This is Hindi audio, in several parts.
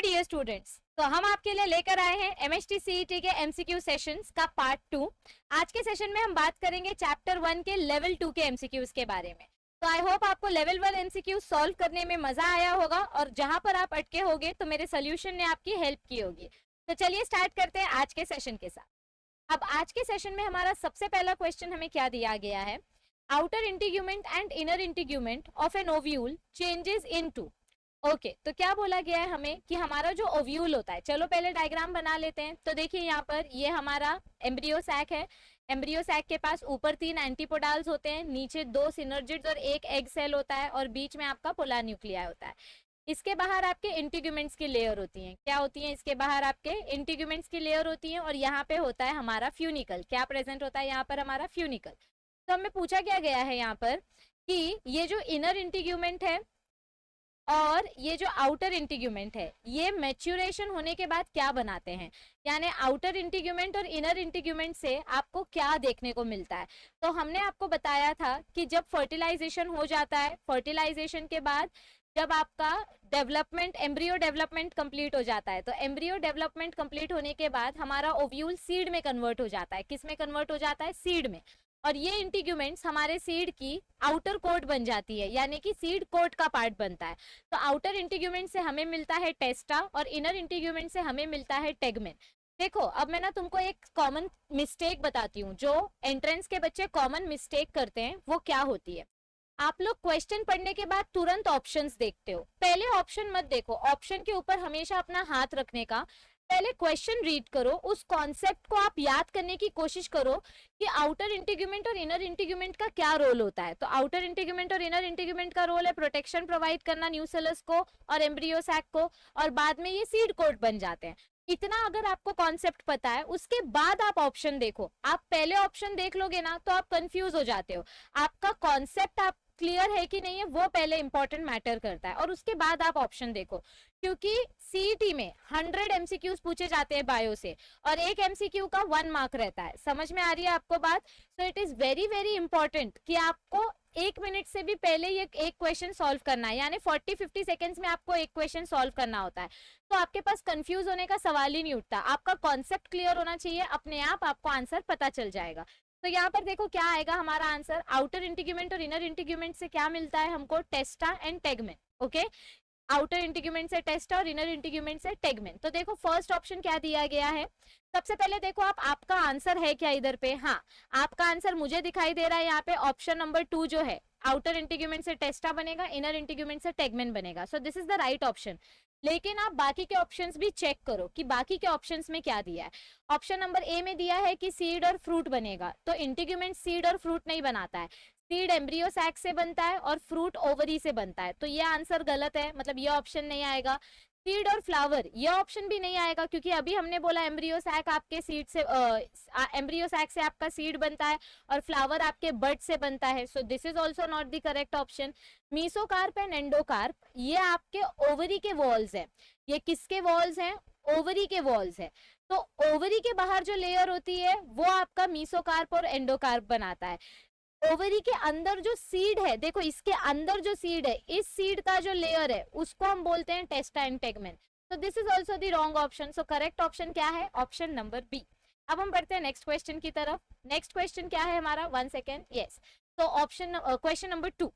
डियर स्टूडेंट्स, तो हम आपके लिए लेकर आए हैं एमएचटी सीईटी के एमसीक्यू सेशंस का पार्ट 2। आज के सेशन में हम बात करेंगे चैप्टर 1 के लेवल 2 के एमसीक्यूज के बारे में। तो आई होप आपको लेवल 1 एमसीक्यू सॉल्व करने में मजा आया होगा और जहां पर आप अटके होंगे तो मेरे सोल्यूशन ने आपकी हेल्प की होगी। तो चलिए स्टार्ट करते हैं आज के सेशन के साथ। अब आज के सेशन में हमारा सबसे पहला क्वेश्चन हमें क्या दिया गया है, outer integument and inner integument of an ovule changes into. Okay, तो क्या बोला गया है हमें कि हमारा जो ओव्यूल होता है, चलो पहले डायग्राम बना लेते हैं। तो देखिए यहाँ पर ये हमारा एम्ब्रियो सैक है। एम्ब्रियो सैक के पास ऊपर 3 एंटीपोडाल्स होते हैं, नीचे 2 सिनर्जिड्स और 1 एग सेल होता है और बीच में आपका पोलर न्यूक्लियाई होता है। इसके बाहर आपके इंटीग्यूमेंट्स की लेयर होती हैं। क्या होती हैं इसके बाहर? आपके इंटीग्यूमेंट्स की लेयर होती है और यहाँ पे होता है हमारा फ्यूनिकल। क्या प्रेजेंट होता है यहाँ पर? हमारा फ्यूनिकल। तो हमें पूछा क्या गया है यहाँ पर कि ये जो इनर इंटीग्यूमेंट है और ये जो आउटर इंटीग्यूमेंट है, ये मैच्योरेशन होने के बाद क्या बनाते हैं, यानी आउटर इंटीग्यूमेंट और इनर इंटीग्यूमेंट से आपको क्या देखने को मिलता है। तो हमने आपको बताया था कि जब फर्टिलाइजेशन हो जाता है, फर्टिलाइजेशन के बाद जब आपका डेवलपमेंट, एम्ब्रियो डेवलपमेंट कंप्लीट हो जाता है, तो एम्ब्रियो डेवलपमेंट कंप्लीट होने के बाद हमारा ओव्यूल सीड में कन्वर्ट हो जाता है। किस में कन्वर्ट हो जाता है? सीड में। और ये इंटीग्यूमेंट्स हमारे सीड की आउटर कोट बन जाती है, यानी कि सीड कोट का पार्ट बनता है। तो आउटर इंटीग्यूमेंट से हमें मिलता है टेस्टा और इनर इंटीग्यूमेंट से हमें मिलता है टेगमेन। देखो, अब मैं ना तुमको एक कॉमन मिस्टेक बताती हूँ जो एंट्रेंस के बच्चे कॉमन मिस्टेक करते हैं, वो क्या होती है। आप लोग क्वेश्चन पढ़ने के बाद तुरंत ऑप्शंस देखते हो। पहले ऑप्शन मत देखो, ऑप्शन के ऊपर हमेशा अपना हाथ रखने का, पहले क्वेश्चन रीड करो, उस कॉन्सेप्ट को आप याद करने की कोशिश करो कि आउटर इंटीग्यूमेंट और इनर इंटीग्यूमेंट का क्या रोल होता है। तो आउटर इंटीग्यूमेंट और इनर इंटीग्यूमेंट का रोल है प्रोटेक्शन प्रोवाइड करना न्यूसेलस को और एम्ब्रियो सैक को, और बाद में ये सीड कोट बन जाते हैं। इतना अगर आपको कॉन्सेप्ट पता है, उसके बाद आप ऑप्शन देखो। आप पहले ऑप्शन देख लोगे ना तो आप कंफ्यूज हो जाते हो। आपका कॉन्सेप्ट आप क्लियर है कि नहीं है, वो पहले इंपॉर्टेंट मैटर करता है, और उसके बाद आप ऑप्शन देखो। क्योंकि सीईटी में 100 एमसीक्यूज पूछे जाते हैं बायो से और एक एमसीक्यू का 1 मार्क रहता है। समझ में आ रही है आपको बात? So it is very very important कि आपको 1 मिनट से भी पहले ये एक क्वेश्चन सॉल्व करना है, यानी 40-50 सेकेंड्स में आपको एक क्वेश्चन सॉल्व करना होता है। तो आपके पास कंफ्यूज होने का सवाल ही नहीं उठता। आपका कॉन्सेप्ट क्लियर होना चाहिए, अपने आप आपको आंसर पता चल जाएगा। तो यहाँ पर देखो क्या आएगा हमारा आंसर। आउटर इंटीग्यूमेंट और इनर इंटीग्यूमेंट से क्या मिलता है हमको? Testa and tegmen. Okay, outer integument से टेस्टा और इनर इंटीग्यूमेंट से टेगमेन। तो देखो फर्स्ट ऑप्शन क्या दिया गया है। सबसे पहले देखो आपका आंसर है क्या इधर पे? हाँ, आपका आंसर मुझे दिखाई दे रहा है यहाँ पे, ऑप्शन नंबर 2 जो है, आउटर इंटीग्यूमेंट से टेस्टा बनेगा, इनर इंटीग्यूमेंट से टेगमेन बनेगा। सो this is the right option. लेकिन आप बाकी के ऑप्शंस भी चेक करो कि बाकी के ऑप्शंस में क्या दिया है। ऑप्शन नंबर ए में दिया है कि सीड और फ्रूट बनेगा, तो इंटीग्यूमेंट सीड और फ्रूट नहीं बनाता है। सीड एम्ब्रियो सैक से बनता है और फ्रूट ओवरी से बनता है, तो ये आंसर गलत है, मतलब ये ऑप्शन नहीं आएगा। सीड और फ्लावर, ये ऑप्शन भी नहीं आएगा, क्योंकि अभी हमने बोला एम्ब्रियो सैक आपके सीड से, एम्ब्रियो सैक से आपका सीड बनता है और फ्लावर आपके बड से बनता है। So this is also not the correct option. Mesocarp and endocarp, ये आपके ओवरी के वॉल्स है। ये किसके वॉल्स हैं? ओवरी के वॉल्स है। तो ओवरी के बाहर जो लेयर होती है वो आपका मीसोकार्प और एंडोकार्प बनाता है। ओवरी के अंदर जो सीड है, देखो इसके अंदर जो सीड है, इस सीड का जो लेयर है उसको हम बोलते हैं testa and tegmen. So this is also the wrong option. So correct option क्या है? Option number B. अब हम बढ़ते हैं नेक्स्ट क्वेश्चन की तरफ। नेक्स्ट क्वेश्चन क्या है हमारा? 1 सेकेंड। यस, तो option question number 2,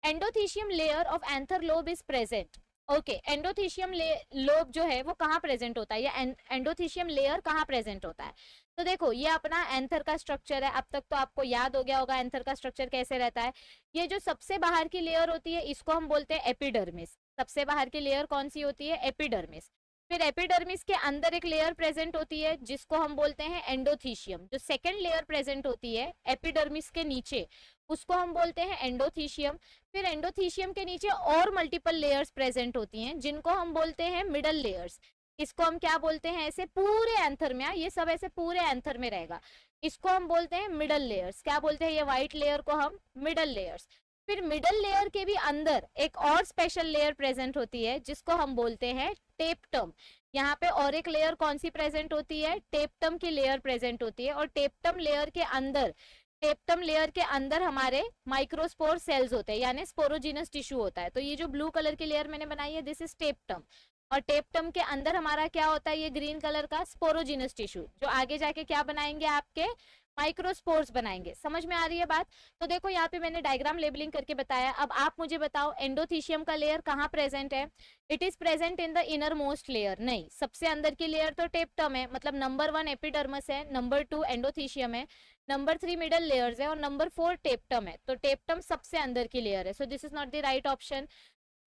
endothecium layer of anther lobe is present. Okay, endothecium lobe जो है वो कहाँ प्रेजेंट होता है, या एंडोथीशियम लेयर कहाँ प्रेजेंट होता है? तो देखो ये अपना एंथर का स्ट्रक्चर है। अब तक तो आपको याद हो गया होगा एंथर का स्ट्रक्चर कैसे रहता है। ये जो सबसे बाहर की लेयर होती है इसको हम बोलते हैं एपिडर्मिस। सबसे बाहर की लेयर कौन सी होती है? एपिडर्मिस। फिर एपिडर्मिस के अंदर एक लेयर प्रेजेंट होती है जिसको हम बोलते हैं एंडोथीशियम। जो सेकेंड लेयर प्रेजेंट होती है एपिडर्मिस के नीचे, उसको हम बोलते हैं एंडोथीशियम। फिर एंडोथीशियम के नीचे और मल्टीपल लेयर्स प्रेजेंट होती हैं जिनको हम बोलते हैं मिडल लेयर्स। इसको हम क्या बोलते हैं? ऐसे पूरे एंथर में, ये सब ऐसे पूरे एंथर में रहेगा, इसको हम बोलते हैं मिडल लेयर्स। क्या बोलते हैं? ये व्हाइट लेयर को हम मिडल लेयर्स। फिर मिडल लेयर के भी अंदर एक और स्पेशल लेयर प्रेजेंट होती है जिसको हम बोलते हैं टेप्टम। यहाँ पे और एक लेयर कौन सी प्रेजेंट होती है? टेप्टम की लेयर प्रेजेंट होती है। और टेप्टम लेयर के अंदर हमारे माइक्रोस्पोर सेल्स होते हैं, यानी स्पोरोजिनस टिश्यू होता है। तो ये जो ब्लू कलर की लेयर मैंने बनाई है, दिस इज टेप्टम। और टेप्टम के अंदर हमारा क्या होता है, ये ग्रीन कलर का स्पोरोजिनस टिश्यू, जो आगे जाके क्या बनाएंगे, आपके माइक्रोस्पोर्स बनाएंगे। समझ में आ रही है बात? तो देखो यहाँ पे मैंने डायग्राम लेबलिंग करके बताया। अब आप मुझे बताओ एंडोथीशियम का लेयर कहाँ प्रेजेंट है? It is present in the inner most layer. नहीं, सबसे अंदर की लेयर तो टेप्टम है, मतलब नंबर 1 एपिडर्मिस है, नंबर 2 एंडोथीशियम है, नंबर 3 मिडल लेयर्स है और नंबर 4 टेप्टम है। तो टेप्टम सबसे अंदर की लेयर है, so this is not the right option.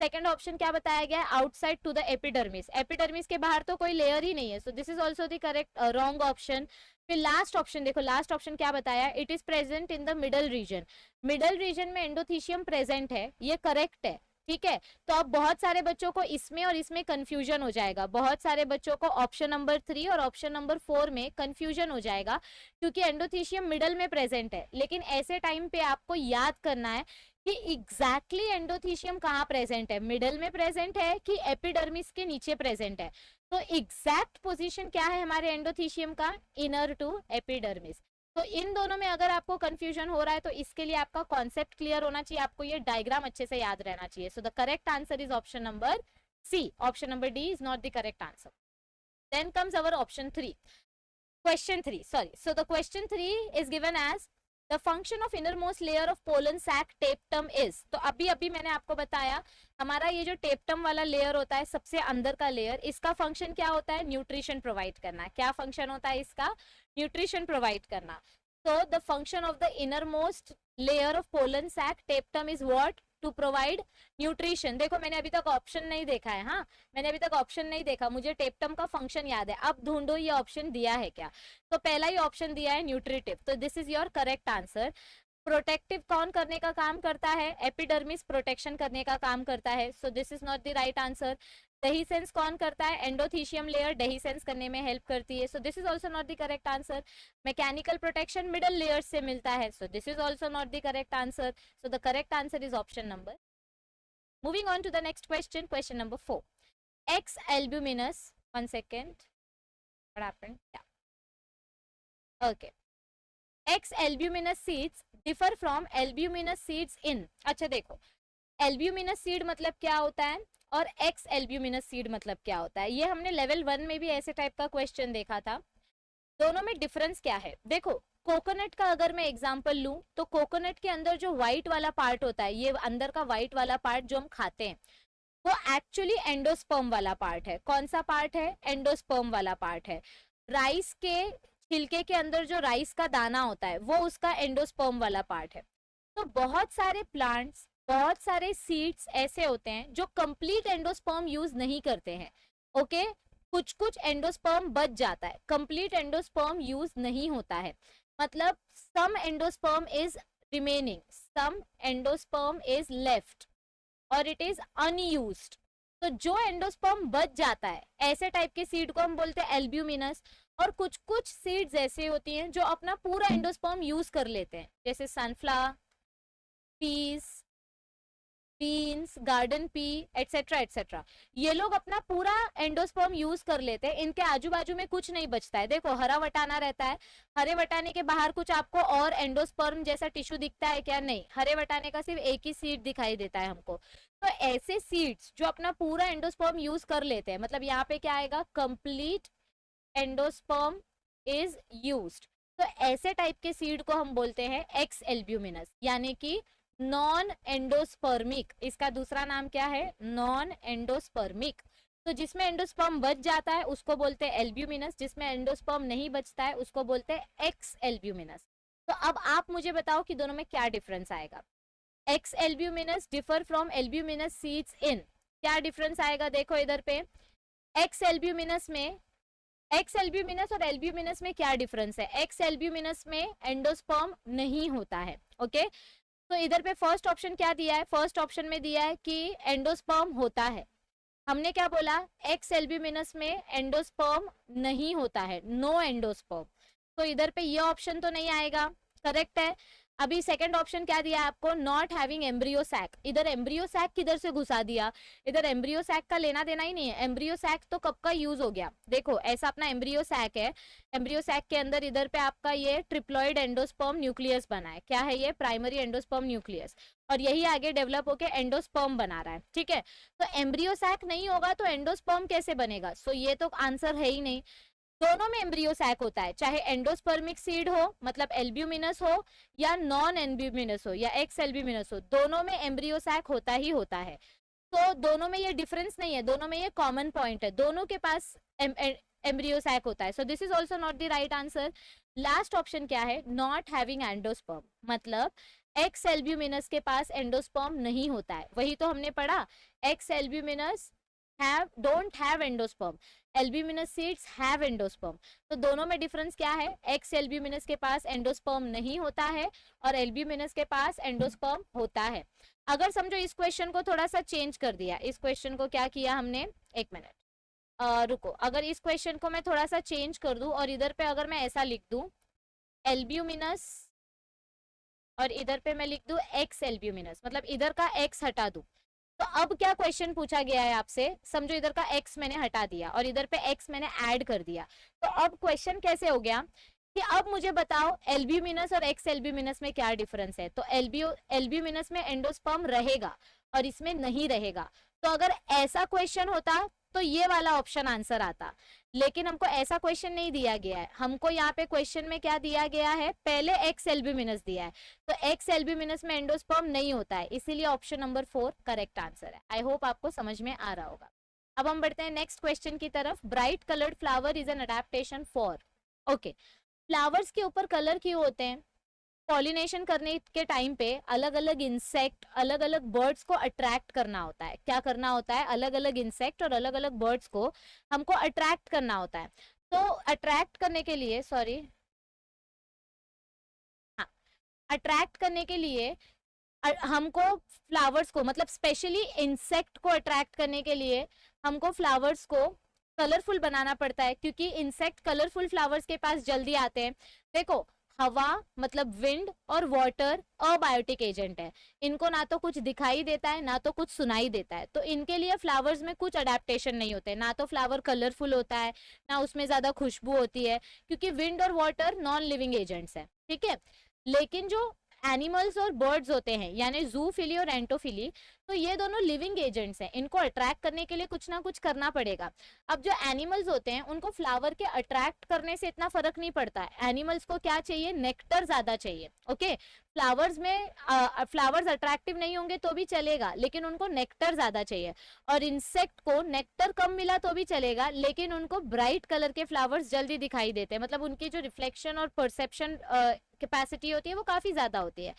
Second option क्या बताया गया, outside to the epidermis. Epidermis के बाहर तो कोई लेयर ही नहीं है, so this is also the correct wrong option. फिर लास्ट ऑप्शन देखो, लास्ट ऑप्शन क्या बताया, it is present in the middle region. Middle region में एंडोथीशियम प्रेजेंट है, ये करेक्ट है, ठीक है। तो अब बहुत सारे बच्चों को इसमें और इसमें कंफ्यूजन हो जाएगा, बहुत सारे बच्चों को ऑप्शन नंबर 3 और ऑप्शन नंबर 4 में कंफ्यूजन हो जाएगा, क्योंकि एंडोथीशियम मिडल में प्रेजेंट है। लेकिन ऐसे टाइम पे आपको याद करना है कि एग्जैक्टली एंडोथीशियम कहाँ प्रेजेंट है, मिडल में प्रेजेंट है कि एपिडर्मिस के नीचे प्रेजेंट है। तो एग्जैक्ट पोजीशन क्या है हमारे एंडोथीशियम का, इनर टू एपिडर्मिस। तो इन दोनों में अगर आपको कंफ्यूजन हो रहा है तो इसके लिए आपका कॉन्सेप्ट क्लियर होना चाहिए, आपको ये डायग्राम अच्छे से याद रहना चाहिए। So the correct answer is option number C, option number D is not the correct answer. Then comes our option 3, question 3, sorry. So the question 3 is given as the function of innermost layer of pollen sac tapetum is। तो अभी मैंने आपको बताया हमारा ये जो टेप्टम वाला लेयर होता है, सबसे अंदर का लेयर, इसका फंक्शन क्या होता है, न्यूट्रिशन प्रोवाइड करना। क्या फंक्शन होता है इसका, न्यूट्रिशन प्रोवाइड करना। So the function of the innermost layer of pollen sac tapetum is what? To provide nutrition. देखो मैंने अभी तक ऑप्शन नहीं देखा है, हाँ मैंने अभी तक ऑप्शन नहीं देखा, मुझे टेप्टम का फंक्शन याद है। अब ढूंढो ये ऑप्शन दिया है क्या, तो पहला ही ऑप्शन दिया है न्यूट्रिटिव, तो this is your correct answer. Protective कौन करने का काम करता है, एपिडर्मिस प्रोटेक्शन करने का काम करता है, so this is not the right answer. Dehiscence कौन करता है, एंडोथीशियम लेयर डेहिसेंस करने में हेल्प करती है, so this is also not the correct answer. Mechanical protection middle layers से मिलता है, so this is also not the correct answer. So the correct answer is option number. Moving on to the next question, question number 4, ex albuminous, 1 second, what happened, yeah, okay, ex albuminous seeds differ from albuminous seeds in. अच्छा देखो, एल्ब्यूमिनस सीड मतलब क्या होता है और एक्स एल्ब्यूमिनस सीड मतलब क्या होता है, ये हमने लेवल 1 में भी ऐसे टाइप का क्वेश्चन देखा था। दोनों में डिफरेंस क्या है, देखो कोकोनट का अगर मैं एग्जांपल लूं तो कोकोनट के अंदर जो व्हाइट वाला पार्ट होता है, ये अंदर का व्हाइट वाला पार्ट जो हम खाते हैं, वो एक्चुअली एंडोस्पर्म वाला पार्ट है। कौन सा पार्ट है, एंडोस्पर्म वाला पार्ट है। राइस के छिलके के अंदर जो राइस का दाना होता है वो उसका एंडोस्पर्म वाला पार्ट है। तो बहुत सारे प्लांट्स, बहुत सारे सीड्स ऐसे होते हैं जो कंप्लीट एंडोस्पर्म यूज नहीं करते हैं, ओके कुछ कुछ एंडोस्पर्म बच जाता है, कंप्लीट एंडोस्पर्म यूज नहीं होता है, मतलब some endosperm is remaining, some endosperm is left और इट इज अनयूज्ड। तो जो एंडोस्पर्म बच जाता है ऐसे टाइप के सीड को हम बोलते हैं एल्ब्यूमिनस। और कुछ कुछ सीड्स ऐसे होती हैं जो अपना पूरा एंडोस्पर्म यूज कर लेते हैं, जैसे sunflower, peas, beans, garden pea, etcetera etcetera, ये लोग अपना पूरा एंडोस्पर्म यूज कर लेते हैं, इनके आजू बाजू में कुछ नहीं बचता है। देखो हरा वटाना रहता है, हरे वटाने के बाहर कुछ आपको और एंडोस्पर्म जैसा टिश्यू दिखता है क्या, नहीं, हरे वटाने का सिर्फ एक ही सीड दिखाई देता है हमको। तो ऐसे सीड्स जो अपना पूरा एंडोस्पर्म यूज कर लेते हैं, मतलब यहाँ पे क्या आएगा, कंप्लीट एंडोस्पर्म इज यूज्ड। तो ऐसे टाइप के सीड को हम बोलते हैं एक्स एल्ब्यूमिनस, यानी कि नॉन एंडोस्पर्मिक। इसका दूसरा नाम क्या है, नॉन एंडोस्पर्मिक। तो जिसमें एंडोस्पर्म बच जाता है उसको बोलते हैं एल्ब्यूमिनस, जिसमें एंडोस्पर्म नहीं बचता है उसको बोलते हैं एक्स एल्ब्यूमिनस। तो अब आप मुझे बताओ कि दोनों में क्या डिफरेंस आएगा। X albuminous differ from albuminous seeds इन, क्या डिफरेंस आएगा, देखो इधर पे एक्स एल्ब्यूमिनस में, एक्स एल्ब्यूमिनस और एल्ब्यूमिनस में क्या डिफरेंस है, एक्स एल्ब्यूमिनस में एंडोस्पर्म नहीं होता है, ओके। तो इधर पे फर्स्ट ऑप्शन क्या दिया है, फर्स्ट ऑप्शन में दिया है कि एंडोस्पर्म होता है, हमने क्या बोला, एक्स एल्ब्यूमिनस में एंडोस्पर्म नहीं होता है, नो एंडोस्पर्म। तो इधर पे ये ऑप्शन तो नहीं आएगा, करेक्ट है। अभी सेकंड ऑप्शन क्या दिया है आपको, नॉट हैविंग एम्ब्रियो सैक, इधर एम्ब्रियो सैक किधर से घुसा दिया, इधर एम्ब्रियो सैक का लेना देना ही नहीं है, एम्ब्रियो सैक तो कब का यूज हो गया। देखो ऐसा अपना एम्ब्रियो सैक है, एम्ब्रियो सैक के अंदर इधर पे आपका ये ट्रिप्लॉइड एंडोस्पर्म न्यूक्लियस बना है, क्या है ये, प्राइमरी एंडोस्पर्म न्यूक्लियस, और यही आगे डेवलप होके एंडोस्पर्म बना रहा है, ठीक है। तो एम्ब्रियो सैक नहीं होगा तो एंडोस्पर्म कैसे बनेगा? सो ये तो आंसर है ही नहीं। दोनों में एम्ब्रियो सैक होता है, चाहे एंडोस्पर्मिक सीड हो मतलब एल्ब्यूमिनस हो या नॉन एल्ब्यूमिनस हो या एक्स एल्ब्यूमिनस हो, दोनों में एम्ब्रियो सैक होता ही होता है। तो दोनों में ये डिफरेंस नहीं है, दोनों में ये कॉमन पॉइंट है, दोनों के पास एम्ब्रियो सैक होता है। So this is also not the right answer. Last option क्या है? नॉट हैविंग एंडोस्पर्म, मतलब एक्स एल्ब्यूमिनस के पास एंडोस्पर्म नहीं होता है। वही तो हमने पढ़ा, x albuminous don't have endosperm, albuminous seeds have endosperm. तो दोनों में डिफरेंस क्या है? एक्स एल्ब्यूमिनस के पास एंडोस्पर्म नहीं होता है और एल्ब्यूमिनस के पास एंडोस्पर्म होता है। अगर समझो इस क्वेश्चन को थोड़ा सा चेंज कर दिया, इस क्वेश्चन को क्या किया हमने, एक मिनट रुको, अगर इस क्वेश्चन को मैं थोड़ा सा चेंज कर दूं और इधर पे अगर मैं ऐसा लिख दूं एल्ब्यूमिनस और इधर पे मैं लिख दूं एक्स एल्ब्यूमिनस, मतलब इधर का एक्स हटा दूं, तो अब क्या क्वेश्चन पूछा गया है आपसे? समझो इधर का एक्स मैंने हटा दिया और इधर पे एक्स मैंने ऐड कर दिया, तो अब क्वेश्चन कैसे हो गया कि अब मुझे बताओ एल्ब्यूमिनस और एक्स एल्ब्यूमिनस में क्या डिफरेंस है। तो एल्ब्यूमिनस में एंडोस्पर्म रहेगा और इसमें नहीं रहेगा। तो अगर ऐसा क्वेश्चन होता तो ये वाला ऑप्शन आंसर आता, लेकिन हमको ऐसा क्वेश्चन नहीं दिया गया है। हमको यहाँ पे क्वेश्चन में क्या दिया गया है? पहले एक्स एल्ब्यूमिनस दिया है, तो एक्स एल्ब्यूमिनस में एंडोस्पर्म नहीं होता है, इसीलिए ऑप्शन नंबर 4 करेक्ट आंसर है। आई होप आपको समझ में आ रहा होगा। अब हम बढ़ते हैं नेक्स्ट क्वेश्चन की तरफ। Bright coloured flower is an adaptation for, okay, flowers के ऊपर कलर क्यों होते हैं? पॉलिनेशन करने के टाइम पे अलग अलग इंसेक्ट, अलग अलग बर्ड्स को अट्रैक्ट करना होता है। क्या करना होता है? अलग अलग इंसेक्ट और अलग अलग बर्ड्स को हमको अट्रैक्ट करना होता है। तो अट्रैक्ट करने के लिए, सॉरी, हाँ, अट्रैक्ट करने के लिए हमको फ्लावर्स को, मतलब स्पेशली इंसेक्ट को अट्रैक्ट करने के लिए हमको फ्लावर्स को कलरफुल बनाना पड़ता है, क्योंकि इंसेक्ट कलरफुल फ्लावर्स के पास जल्दी आते हैं। देखो, हवा मतलब विंड और वाटर अबायोटिक एजेंट है, इनको ना तो कुछ दिखाई देता है ना तो कुछ सुनाई देता है, तो इनके लिए फ्लावर्स में कुछ अडेप्टेशन नहीं होते। ना तो फ्लावर कलरफुल होता है ना उसमें ज्यादा खुशबू होती है, क्योंकि विंड और वाटर नॉन लिविंग एजेंट्स है, ठीक है। लेकिन जो एनिमल्स और बर्ड्स होते हैं, यानी जूफिली और एंटोफिली, तो ये दोनों लिविंग एजेंट्स हैं, इनको अट्रैक्ट करने के लिए कुछ ना कुछ करना पड़ेगा। अब जो एनिमल्स होते हैं उनको फ्लावर के अट्रैक्ट करने से इतना फर्क नहीं पड़ता है। एनिमल्स को क्या चाहिए? नेक्टर ज्यादा चाहिए, ओके। फ्लावर्स में फ्लावर्स अट्रैक्टिव नहीं होंगे तो भी चलेगा, लेकिन उनको नेक्टर ज्यादा चाहिए। और इंसेक्ट को नेक्टर कम मिला तो भी चलेगा, लेकिन उनको ब्राइट कलर के फ्लावर्स जल्दी दिखाई देते हैं, मतलब उनकी जो रिफ्लेक्शन और परसेप्शन कैपेसिटी होती है वो काफी ज्यादा होती है।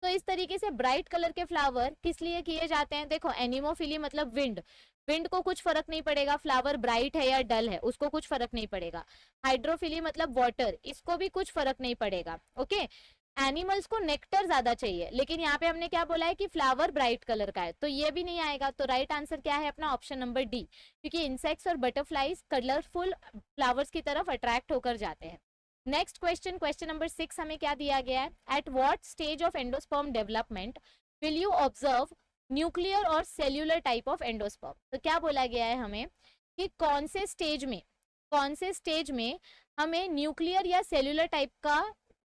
तो इस तरीके से ब्राइट कलर के फ्लावर किस लिए किए जाते हैं? देखो, एनिमोफिली मतलब विंड, विंड को कुछ फर्क नहीं पड़ेगा फ्लावर ब्राइट है या डल है, उसको कुछ फर्क नहीं पड़ेगा। हाइड्रोफिली मतलब वाटर, इसको भी कुछ फर्क नहीं पड़ेगा, ओके। एनिमल्स को नेक्टर ज्यादा चाहिए, लेकिन यहाँ पे हमने क्या बोला है कि फ्लावर ब्राइट कलर का है, तो ये भी नहीं आएगा। तो राइट आंसर क्या है अपना? ऑप्शन नंबर डी, क्योंकि इंसेक्ट्स और बटरफ्लाईज कलरफुल फ्लावर्स की तरफ अट्रैक्ट होकर जाते हैं। नेक्स्ट क्वेश्चन, क्वेश्चन नंबर 6 हमें क्या दिया गया है? At what stage of endosperm development will you observe nuclear और सेल्यूलर टाइप ऑफ एंडोस्पर्म? तो क्या बोला गया है हमें कि कौन से स्टेज में हमें न्यूक्लियर या सेल्यूलर टाइप का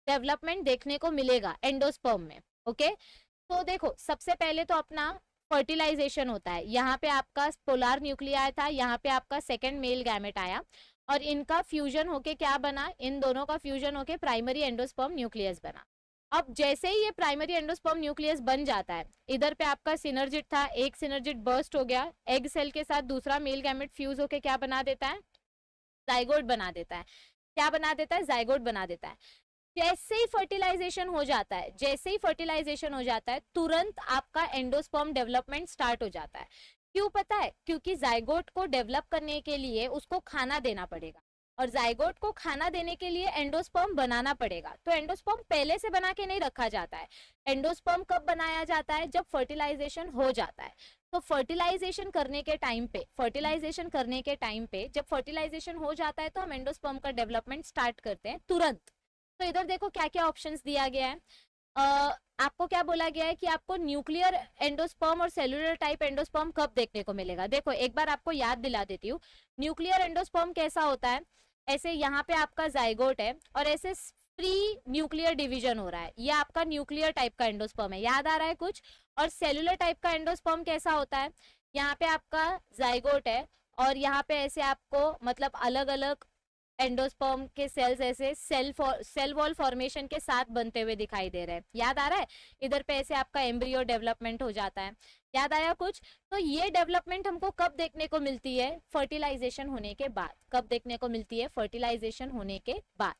डेवलपमेंट देखने को मिलेगा एंडोस्पर्म में, ओके। तो देखो, सबसे पहले तो अपना फर्टिलाइजेशन होता है। यहाँ पे आपका पोलर न्यूक्लियाई था, यहाँ पे आपका सेकेंड मेल गैमेट आया और इनका फ्यूजन होके क्या बना? इन दोनों का फ्यूजन होके प्राइमरी एंडोस्पर्म न्यूक्लियस बना। अब जैसे ही ये प्राइमरी एंडोस्पर्म न्यूक्लियस बन जाता है, इधर पे आपका सिनर्जिड था, एक सिनर्जिड बर्स्ट हो गया, एग सेल के साथ दूसरा मेल गैमेट फ्यूज होके क्या बना देता है? जाइगोट बना देता है। क्या बना देता है? जाइगोट बना देता है। जैसे ही फर्टिलाइजेशन हो जाता है, तुरंत आपका एंडोस्पर्म डेवलपमेंट स्टार्ट हो जाता है। क्यों पता है? क्योंकि जाइगोट को डेवलप करने के लिए उसको खाना देना पड़ेगा, और जाइगोट को खाना देने के लिए एंडोस्पर्म बनाना पड़ेगा। तो एंडोस्पर्म पहले से बना के नहीं रखा जाता है। एंडोस्पर्म कब बनाया जाता है? जब फर्टिलाइजेशन हो जाता है। तो फर्टिलाइजेशन करने के टाइम पे जब फर्टिलाइजेशन हो जाता है तो हम एंडोस्पर्म का डेवलपमेंट स्टार्ट करते हैं तुरंत। तो इधर देखो क्या क्या ऑप्शंस दिया गया है। आपको क्या बोला गया है कि आपको न्यूक्लियर एंडोस्पर्म और सेलुलर टाइप एंडोस्पर्म कब देखने को मिलेगा? देखो, एक बार आपको याद दिला देती हूँ। न्यूक्लियर एंडोस्पर्म कैसा होता है? ऐसे यहाँ पे आपका जाइगोट है और ऐसे प्री न्यूक्लियर डिवीजन हो रहा है, ये आपका न्यूक्लियर टाइप का एंडोस्पर्म है, याद आ रहा है कुछ। और सेलुलर टाइप का एंडोस्पर्म कैसा होता है, यहाँ पे आपका जाइगोट है और यहाँ पे ऐसे आपको मतलब अलग अलग एंडोस्पर्म के सेल्स ऐसे सेल वॉल फॉर्मेशन के साथ बनते हुए दिखाई दे रहे हैं, याद आ रहा है। इधर पे ऐसे आपका एम्ब्रियो डेवलपमेंट हो जाता है, याद आया कुछ। तो ये डेवलपमेंट हमको कब देखने को मिलती है, फर्टिलाइजेशन होने के बाद। कब देखने को मिलती है, फर्टिलाइजेशन होने के बाद।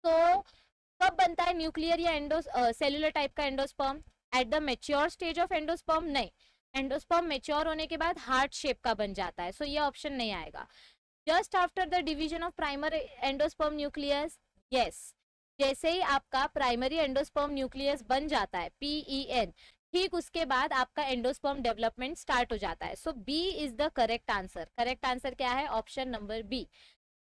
तो कब बनता है न्यूक्लियर या सेलुलर टाइप का endosperm, at the mature stage of endosperm, नहीं, एंडोस्पर्म मेच्योर होने के बाद हार्ट शेप का बन जाता है, सो ये ऑप्शन नहीं आएगा। Just after the division of primary endosperm nucleus, yes, जैसे ही आपका प्राइमरी एंडोस्पर्म न्यूक्लियस बन जाता है, PEN, ठीक उसके बाद आपका एंडोस्पर्म डेवलपमेंट स्टार्ट हो जाता है। So B is the correct answer. Correct answer क्या है, option number B.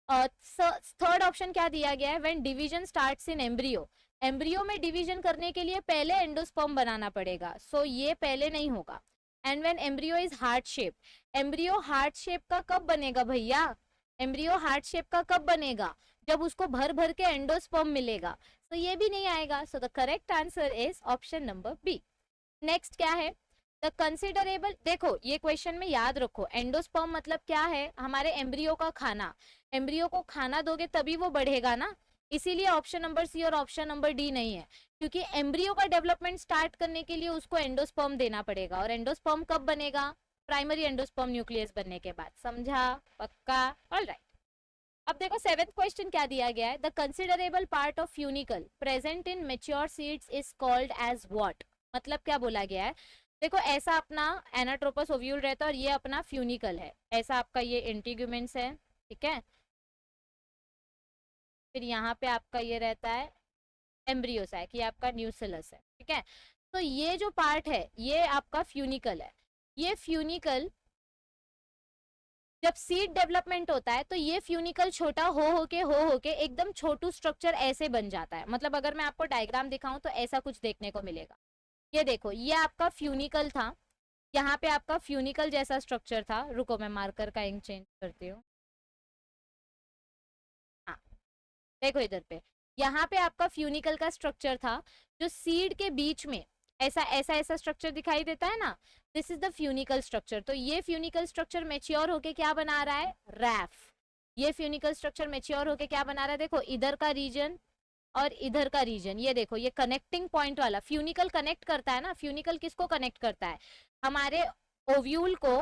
Third option क्या दिया गया है, when division starts in embryo, embryo में डिवीजन करने के लिए पहले एंडोस्पर्म बनाना पड़ेगा, सो ये पहले नहीं होगा। And when embryo is heart shape, embryo heart shape का कब बनेगा भैया, एम्ब्रियो हार्ट शेप का कब बनेगा, जब उसको भर भर के एंडोस्पर्म मिलेगा, तो ये भी नहीं आएगा। So the correct answer is option number B. Next क्या है, द कंसिडरेबल, देखो ये क्वेश्चन में याद रखो, एंडोस्पर्म मतलब क्या है, हमारे एम्ब्रियो का खाना, एम्ब्रियो को खाना दोगे तभी वो बढ़ेगा ना, इसीलिए ऑप्शन नंबर सी और ऑप्शन नंबर डी नहीं है, क्योंकि एम्ब्रियो का डेवलपमेंट स्टार्ट करने के लिए उसको एंडोस्पर्म देना पड़ेगा, और एंडोस्पर्म कब बनेगा, प्राइमरी एंडोस्पर्म न्यूक्लियस बनने के बाद, समझा, पक्का, ऑलराइट। अब देखो सेवेंथ क्वेश्चन क्या दिया गया है, the considerable part of funicle present in mature seeds is called as what, मतलब क्या बोला गया है, देखो ऐसा अपना एनाट्रोपस ओव्यूल रहता है और ये अपना फ्यूनिकल है, ऐसा आपका ये इंटीग्यूमेंट्स है, ठीक है, फिर यहाँ पे आपका ये रहता है एम्ब्रियोसैक, ये आपका न्यूसेलस है, ठीक है। तो ये जो पार्ट है ये आपका फ्यूनिकल है, ये फ्यूनिकल जब सीड डेवलपमेंट होता है तो ये फ्यूनिकल छोटा हो के एकदम छोटू स्ट्रक्चर ऐसे बन जाता है, मतलब अगर मैं आपको डायग्राम दिखाऊं तो ऐसा कुछ देखने को मिलेगा। ये देखो ये आपका फ्यूनिकल था, यहाँ पे आपका फ्यूनिकल जैसा स्ट्रक्चर था, रुको मैं मार्कर का इंक चेंज करती हूँ, हाँ देखो इधर पे, यहाँ पे आपका फ्यूनिकल का स्ट्रक्चर था, जो सीड के बीच में ऐसा ऐसा ऐसा स्ट्रक्चर दिखाई देता है ना, this is the funicle structure. तो ये फ्यूनिकल स्ट्रक्चर मेच्योर होके क्या बना रहा है, रैफ, ये फ्यूनिकल स्ट्रक्चर मेच्योर होके क्या बना रहा है, देखो इधर का रीजन और इधर का रीजन, ये देखो ये कनेक्टिंग पॉइंट वाला फ्यूनिकल कनेक्ट करता है ना, फ्यूनिकल किसको कनेक्ट करता है, हमारे ओव्यूल को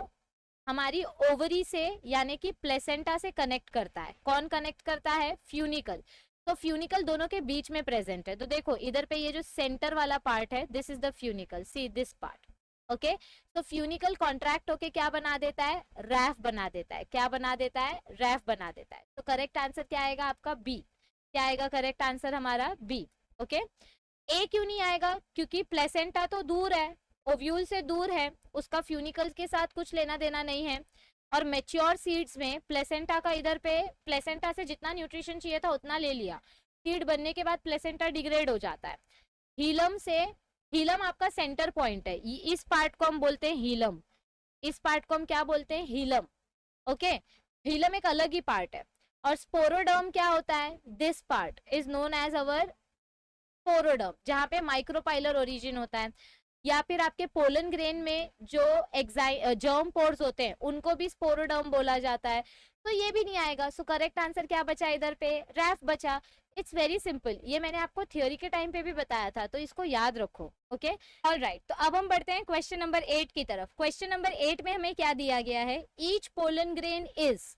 हमारी ओवरी से यानी कि प्लेसेंटा से कनेक्ट करता है, कौन कनेक्ट करता है, फ्यूनिकल। तो फ्यूनिकल दोनों के बीच में प्रेजेंट है, तो देखो इधर पे ये जो सेंटर वाला पार्ट है, this is the funicle, see this part, okay. तो फ्यूनिकल कॉन्ट्रैक्ट होके क्या बना देता है, रैफ बना देता है, क्या बना देता है, रैफ बना देता है। तो करेक्ट आंसर क्या आएगा आपका, बी, क्या आएगा करेक्ट आंसर हमारा बी, ओके। ए क्यों नहीं आएगा, क्योंकि प्लेसेंटा तो दूर है, ओव्यूल से दूर है, उसका फ्यूनिकल के साथ कुछ लेना देना नहीं है, और मेच्योर सीड्स में प्लेसेंटा का इधर पे, प्लेसेंटा से जितना न्यूट्रिशन चाहिए था उतना ले लिया, सीड बनने के बाद प्लेसेंटा डिग्रेड हो जाता है, हीलम से, हीलम आपका सेंटर पॉइंट है, इस पार्ट को हम बोलते हैं हीलम, इस पार्ट को हम क्या बोलते हैं, हीलम, ओके। हीलम एक अलग ही पार्ट है, और स्पोरोडर्म क्या होता है, this part is known as our sporoderm, जहाँ पे माइक्रोपाइलर ओरिजिन होता है, या फिर आपके पोलन ग्रेन में जो जर्म पोर्स होते हैं उनको भी स्पोरोडर्म बोला जाता है। तो ये भी नहीं आएगा, सो करेक्ट आंसर क्या बचा इधर पे, रैफ बचा। इट्स वेरी सिंपल, ये मैंने आपको थ्योरी के टाइम पे भी बताया था, तो इसको याद रखो, ओके, ऑलराइट। तो अब हम बढ़ते हैं क्वेश्चन नंबर 8 की तरफ। क्वेश्चन नंबर 8 में हमें क्या दिया गया है, each pollen grain is,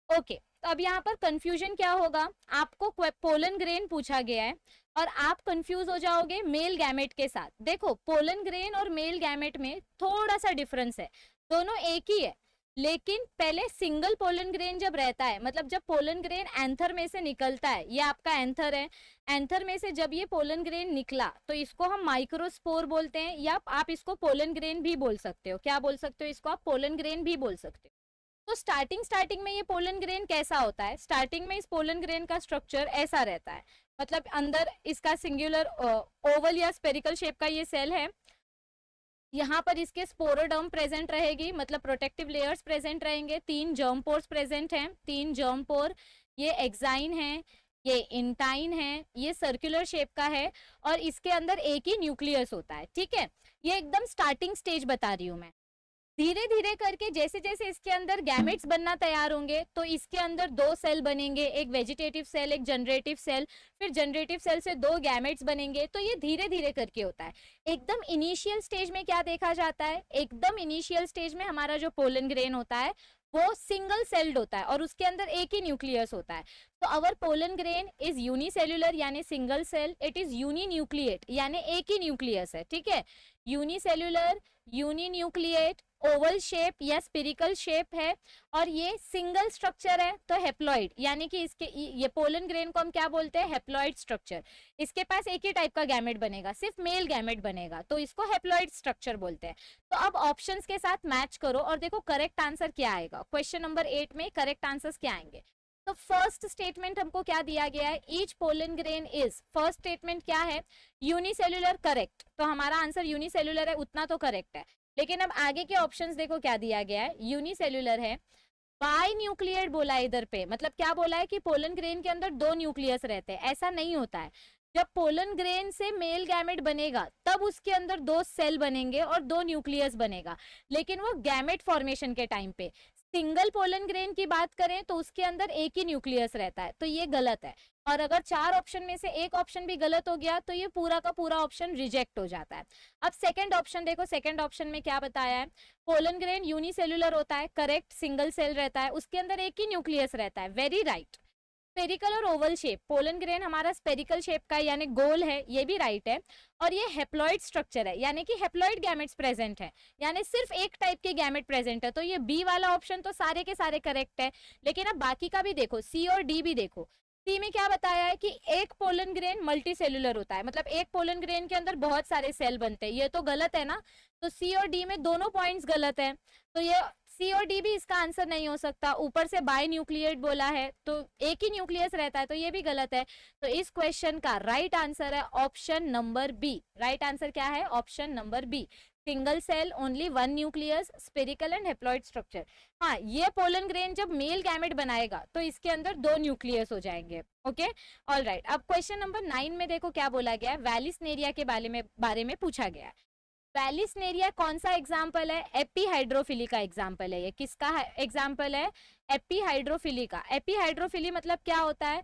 okay. तो अब यहाँ पर कंफ्यूजन क्या होगा, आपको पोलन ग्रेन पूछा गया है और आप कंफ्यूज हो जाओगे मेल गैमेट के साथ। देखो पोलन ग्रेन और मेल गैमेट में थोड़ा सा डिफरेंस है, दोनों एक ही है, लेकिन पहले सिंगल पोलन ग्रेन जब रहता है, मतलब जब पोलन ग्रेन एंथर में से निकलता है, ये आपका एंथर है, एंथर में से जब ये पोलन ग्रेन निकला तो इसको हम माइक्रोस्पोर बोलते हैं, या आप इसको पोलन ग्रेन भी बोल सकते हो, क्या बोल सकते हो इसको, आप पोलन ग्रेन भी बोल सकते हो। तो स्टार्टिंग में ये पोलन ग्रेन कैसा होता है, स्टार्टिंग में इस पोलन ग्रेन का स्ट्रक्चर ऐसा रहता है, मतलब अंदर इसका सिंगुलर ओवल या स्पेरिकल शेप का ये सेल है, यहाँ पर इसके स्पोरोडर्म प्रेजेंट रहेगी, मतलब प्रोटेक्टिव लेयर्स प्रेजेंट रहेंगे, 3 जर्म पोर्स प्रेजेंट हैं, 3 जर्म पोर, ये एक्साइन है, ये इंटाइन है, ये सर्कुलर शेप का है और इसके अंदर एक ही न्यूक्लियस होता है, ठीक है। ये एकदम स्टार्टिंग स्टेज बता रही हूँ मैं। धीरे धीरे करके जैसे जैसे इसके अंदर गैमेट्स बनना तैयार होंगे तो इसके अंदर दो सेल बनेंगे, एक वेजिटेटिव सेल, एक जनरेटिव सेल, फिर जनरेटिव सेल से दो गैमेट्स बनेंगे। तो ये धीरे धीरे करके होता है। एकदम इनिशियल स्टेज में क्या देखा जाता है, एकदम इनिशियल स्टेज में हमारा जो पोलन ग्रेन होता है वो सिंगल सेल्ड होता है और उसके अंदर एक ही न्यूक्लियस होता है। तो our pollen grain is unicellular यानी single cell, it is uninucleate यानी एक ही न्यूक्लियस है, ठीक है। यूनिसेल्युलर, यूनिन्यूक्लिएट, ओवल शेप या स्पिरिकल शेप है और ये सिंगल स्ट्रक्चर है तो हेप्लॉइड, यानी कि इसके ये पोलन ग्रेन को हम क्या बोलते हैं, हेप्लॉइड स्ट्रक्चर। इसके पास एक ही टाइप का गैमेट बनेगा, सिर्फ मेल गैमेट बनेगा, तो इसको हेप्लॉइड स्ट्रक्चर बोलते हैं। तो अब ऑप्शंस के साथ मैच करो और देखो करेक्ट आंसर क्या आएगा। क्वेश्चन नंबर 8 में करेक्ट आंसर्स क्या आएंगे। तो फर्स्ट स्टेटमेंट हमको क्या दिया गया है, each pollen grain is, first statement क्या है, यूनिसेल्युलर, करेक्ट। तो हमारा आंसर यूनिसेल्युलर है, उतना तो करेक्ट है। लेकिन अब आगे के ऑप्शंस देखो क्या दिया गया है, यूनिसेल्युलर है, बाई न्यूक्लियेट बोला है इधर पे, मतलब क्या बोला है कि पोलन ग्रेन के अंदर दो न्यूक्लियस रहते हैं। ऐसा नहीं होता है, जब पोलन ग्रेन से मेल गैमेट बनेगा तब उसके अंदर दो सेल बनेंगे और दो न्यूक्लियस बनेगा, लेकिन वो गैमेट फॉर्मेशन के टाइम पे। सिंगल पोलन ग्रेन की बात करें तो उसके अंदर एक ही न्यूक्लियस रहता है, तो ये गलत है। और अगर चार ऑप्शन में से एक ऑप्शन भी गलत हो गया तो ये पूरा का पूरा ऑप्शन रिजेक्ट हो जाता है। अब सेकंड ऑप्शन देखो, सेकंड ऑप्शन में क्या बताया है, पोलन ग्रेन यूनिसेल्युलर होता है, करेक्ट, सिंगल सेल रहता है, उसके अंदर एक ही न्यूक्लियस रहता है, वेरी राइट। स्पेरिकल और ओवल शेप, पोलन ग्रेन हमारा स्पेरिकल शेप का यानी गोल है, ये भी राइट है। और ये हेप्लॉइड स्ट्रक्चर है यानी कि हेप्लॉइड गैमेट्स प्रेजेंट है, यानी सिर्फ एक टाइप के गैमेट प्रेजेंट है, तो ये बी वाला ऑप्शन तो सारे के सारे करेक्ट है। लेकिन अब बाकी का भी देखो, सी और डी भी देखो। सी में क्या बताया है कि एक पोलन ग्रेन मल्टी सेल्युलर होता है, मतलब एक पोलन ग्रेन के अंदर बहुत सारे सेल बनते हैं, ये तो गलत है ना। तो सी और डी में दोनों पॉइंट्स गलत है, तो ये सी और डी भी इसका आंसर नहीं हो सकता। ऊपर से बाय न्यूक्लिएट बोला है तो एक ही न्यूक्लियस रहता है, तो ये भी गलत है। तो इस क्वेश्चन का राइट आंसर है option number B. Right answer क्या है, option number B, single cell, only one nucleus, spherical and haploid structure. हाँ, ये पोलन ग्रेन जब मेल गैमेट बनाएगा तो इसके अंदर दो न्यूक्लियस हो जाएंगे। Okay, all right. अब क्वेश्चन नंबर 9 में देखो क्या बोला गया है, वैलिस्नेरिया के बारे में पूछा गया है। वैलिस्नेरिया कौन सा एग्जाम्पल है, एपीहाइड्रोफिली का एग्जाम्पल है। ये किसका एग्जाम्पल है, एपीहाइड्रोफिली का। एपीहाइड्रोफिली मतलब क्या होता है,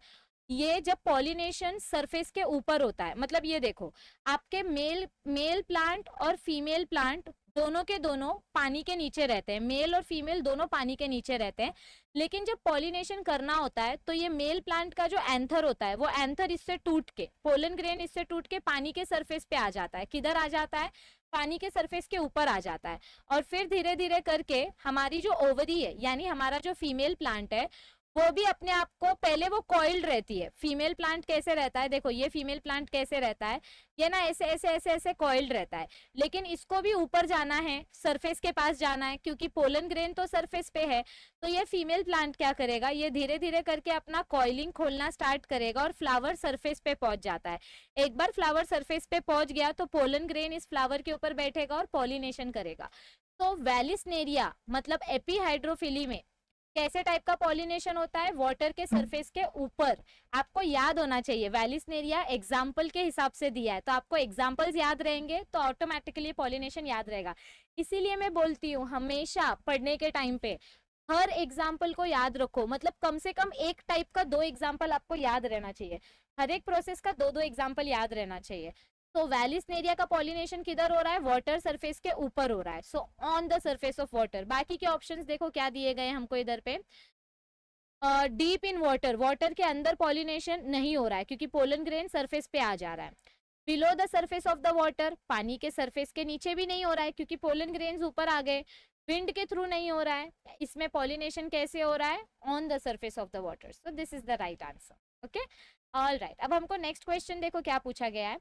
ये जब पॉलिनेशन सरफेस के ऊपर होता है, मतलब ये देखो आपके मेल प्लांट और फीमेल प्लांट दोनों के दोनों पानी के नीचे रहते हैं, मेल और फीमेल दोनों पानी के नीचे रहते हैं। लेकिन जब पॉलिनेशन करना होता है तो ये मेल प्लांट का जो एंथर होता है वो एंथर इससे टूट के, पोलन ग्रेन इससे टूट के पानी के सरफेस पे आ जाता है। किधर आ जाता है, पानी के सरफेस के ऊपर आ जाता है। और फिर धीरे धीरे करके हमारी जो ओवरी है यानी हमारा जो फीमेल प्लांट है वो भी अपने आप को, पहले वो कॉइल्ड रहती है। फीमेल प्लांट कैसे रहता है, देखो ये फीमेल प्लांट कैसे रहता है, ये ना ऐसे ऐसे ऐसे ऐसे कॉइल्ड रहता है। लेकिन इसको भी ऊपर जाना है, सरफेस के पास जाना है, क्योंकि पोलन ग्रेन तो सरफेस पे है। तो ये फीमेल प्लांट क्या करेगा, ये धीरे धीरे करके अपना कॉइलिंग खोलना स्टार्ट करेगा और फ्लावर सरफेस पे पहुंच जाता है। एक बार फ्लावर सरफेस पे पहुंच गया तो पोलन ग्रेन इस फ्लावर के ऊपर बैठेगा और पॉलिनेशन करेगा। तो वैलिस्नेरिया मतलब एपीहाइड्रोफिली में कैसे टाइप का पॉलिनेशन होता है, वाटर के सरफेस के ऊपर। आपको याद होना चाहिए, वैलिस्नेरिया एग्जाम्पल के हिसाब से दिया है, तो आपको एग्जाम्पल्स याद रहेंगे तो ऑटोमेटिकली पॉलिनेशन याद रहेगा। इसीलिए मैं बोलती हूँ हमेशा पढ़ने के टाइम पे हर एग्जाम्पल को याद रखो, मतलब कम से कम एक टाइप का दो एग्जाम्पल आपको याद रहना चाहिए, हर एक प्रोसेस का दो दो एग्जाम्पल याद रहना चाहिए। तो वैलिस्नेरिया का पॉलिनेशन किधर हो रहा है, वाटर सरफेस के ऊपर हो रहा है, so on the surface of water. बाकी के ऑप्शंस देखो क्या दिए गए हमको इधर पे, डीप इन वाटर, वाटर के अंदर पॉलिनेशन नहीं हो रहा है क्योंकि पोलन ग्रेन सरफेस पे आ जा रहा है। Below the surface of the water, पानी के सरफेस के नीचे भी नहीं हो रहा है क्योंकि पोलन ग्रेन्स ऊपर आ गए। विंड के थ्रू नहीं हो रहा है, इसमें पॉलिनेशन कैसे हो रहा है, on the surface of the water. So this is the right answer. Okay, all right. अब हमको नेक्स्ट क्वेश्चन देखो क्या पूछा गया है,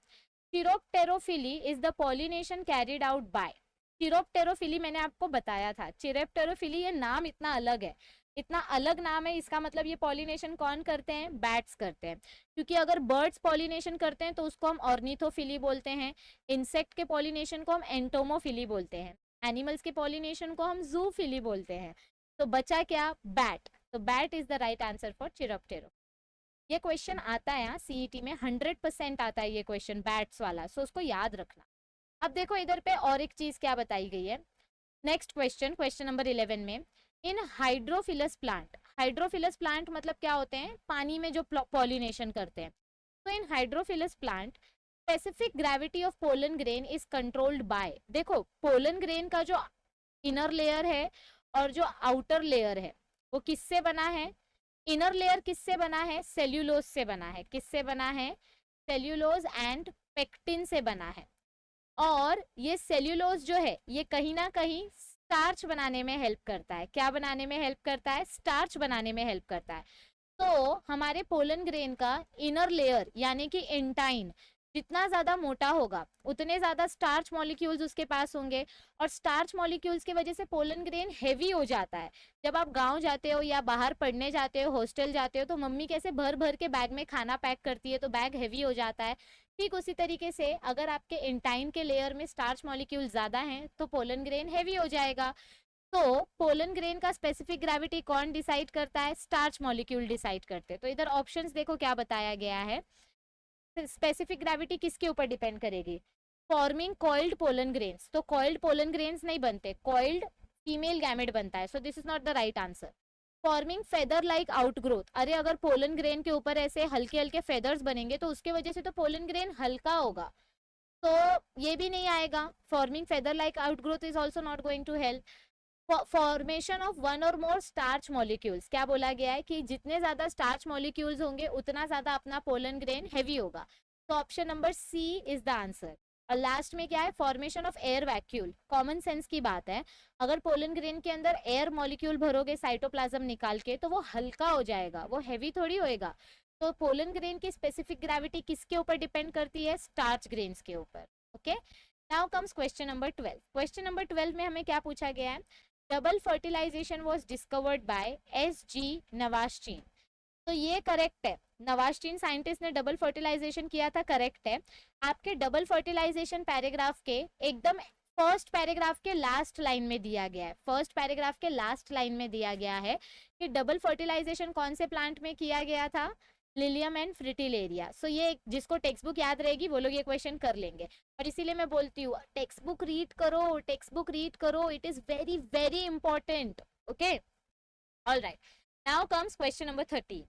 chiropterophily is the pollination carried out by. Chiropterophily मैंने आपको बताया था, चिरोप्टेरोफिली ये नाम इतना अलग है, इतना अलग नाम है, इसका मतलब ये पॉलिनेशन कौन करते हैं, बैट्स करते हैं। क्योंकि अगर बर्ड्स पॉलिनेशन करते हैं तो उसको हम ऑर्निथोफिली बोलते हैं, इंसेक्ट के पॉलिनेशन को हम एंटोमोफिली बोलते हैं, एनिमल्स के पॉलिनेशन को हम जूफिली बोलते हैं। तो बचा क्या, बैट। तो bat is the right answer for chiroptero. ये क्वेश्चन आता है यहाँ सीईटी में, 100% आता है ये क्वेश्चन, बैट्स वाला, सो उसको याद रखना। अब देखो इधर पे और एक चीज क्या बताई गई है। नेक्स्ट क्वेश्चन, क्वेश्चन नंबर 11 में, इन हाइड्रोफिलस प्लांट, हाइड्रोफिलस प्लांट मतलब क्या होते हैं, पानी में जो पॉलिनेशन करते हैं। तो in hydrophilous plant specific gravity of pollen grain is controlled by, देखो पोलन ग्रेन का जो इनर लेयर है और जो आउटर लेयर है वो किससे बना है, इनर लेयर किससे बना है, सेल्यूलोज से बना है, किससे बना है, सेल्यूलोज एंड पेक्टिन से बना है। और ये सेल्यूलोज जो है ये कहीं ना कहीं स्टार्च बनाने में हेल्प करता है, क्या बनाने में हेल्प करता है, स्टार्च बनाने में हेल्प करता है। तो हमारे पोलन ग्रेन का इनर लेयर यानी कि इंटाइन जितना ज्यादा मोटा होगा उतने ज्यादा स्टार्च मॉलिक्यूल्स उसके पास होंगे, और स्टार्च मॉलिक्यूल्स की वजह से पोलन ग्रेन हेवी हो जाता है। जब आप गांव जाते हो या बाहर पढ़ने जाते हो, हॉस्टल जाते हो, तो मम्मी कैसे भर भर के बैग में खाना पैक करती है तो बैग हेवी हो जाता है। ठीक उसी तरीके से अगर आपके इंटाइन के लेयर में स्टार्च मॉलिक्यूल ज्यादा हैं तो पोलन ग्रेन हेवी हो जाएगा। तो पोलन ग्रेन का स्पेसिफिक ग्रेविटी कौन डिसाइड करता है, स्टार्च मॉलिक्यूल डिसाइड करते हैं। तो इधर ऑप्शंस देखो क्या बताया गया है, स्पेसिफिक ग्रेविटी किसके ऊपर डिपेंड करेगी, फॉर्मिंग कॉइल्ड पोलन ग्रेन्स, तो कॉइल्ड पोलन ग्रेन्स नहीं बनते, कॉइल्ड फीमेल गैमेट बनता है, so this is not the right answer. Forming feather like outgrowth, अरे अगर पोलन ग्रेन के ऊपर ऐसे हल्के हल्के फेदर्स बनेंगे तो उसके वजह से तो पोलन ग्रेन हल्का होगा, तो ये भी नहीं आएगा। Forming feather like outgrowth is also not going to help. Formation of one or more starch molecules, क्या बोला गया है कि जितने ज्यादा स्टार्च मॉलिक्यूल्स होंगे उतना ज्यादा अपना पोलन ग्रेन हेवी होगा, तो option number C is the answer. और लास्ट में क्या है, formation of air vacuole, common sense की बात है, अगर पोलन ग्रेन के अंदर एयर मॉलिक्यूल भरोगे साइटोप्लाज्म निकाल के तो वो हल्का हो जाएगा, वो हैवी थोड़ी होएगा। तो पोलन ग्रेन की स्पेसिफिक ग्रेविटी किसके ऊपर डिपेंड करती है, स्टार्च ग्रेन्स के ऊपर। Okay, now comes question number 12। Question number 12 में हमें क्या पूछा गया है, double fertilization was discovered by S G. Nawaschin, तो ये करेक्ट है, नवास्टीन साइंटिस्ट ने डबल फर्टिलाइजेशन किया था, करेक्ट है। आपके डबल फर्टिलाइजेशन पैराग्राफ के एकदम फर्स्ट पैराग्राफ के लास्ट लाइन में दिया गया है, फर्स्ट पैराग्राफ के लास्ट लाइन में दिया गया है कि डबल फर्टिलाइजेशन कौन से प्लांट में किया गया था, लिलियम एंड फ्रिटिलेरिया। सो ये जिसको टेक्स्ट बुक याद रहेगी वो लोग ये क्वेश्चन कर लेंगे, और इसीलिए मैं बोलती हूँ टेक्स्ट बुक रीड करो, टेक्स्ट बुक रीड करो, it is very very important. Okay, alright, now comes question number 13।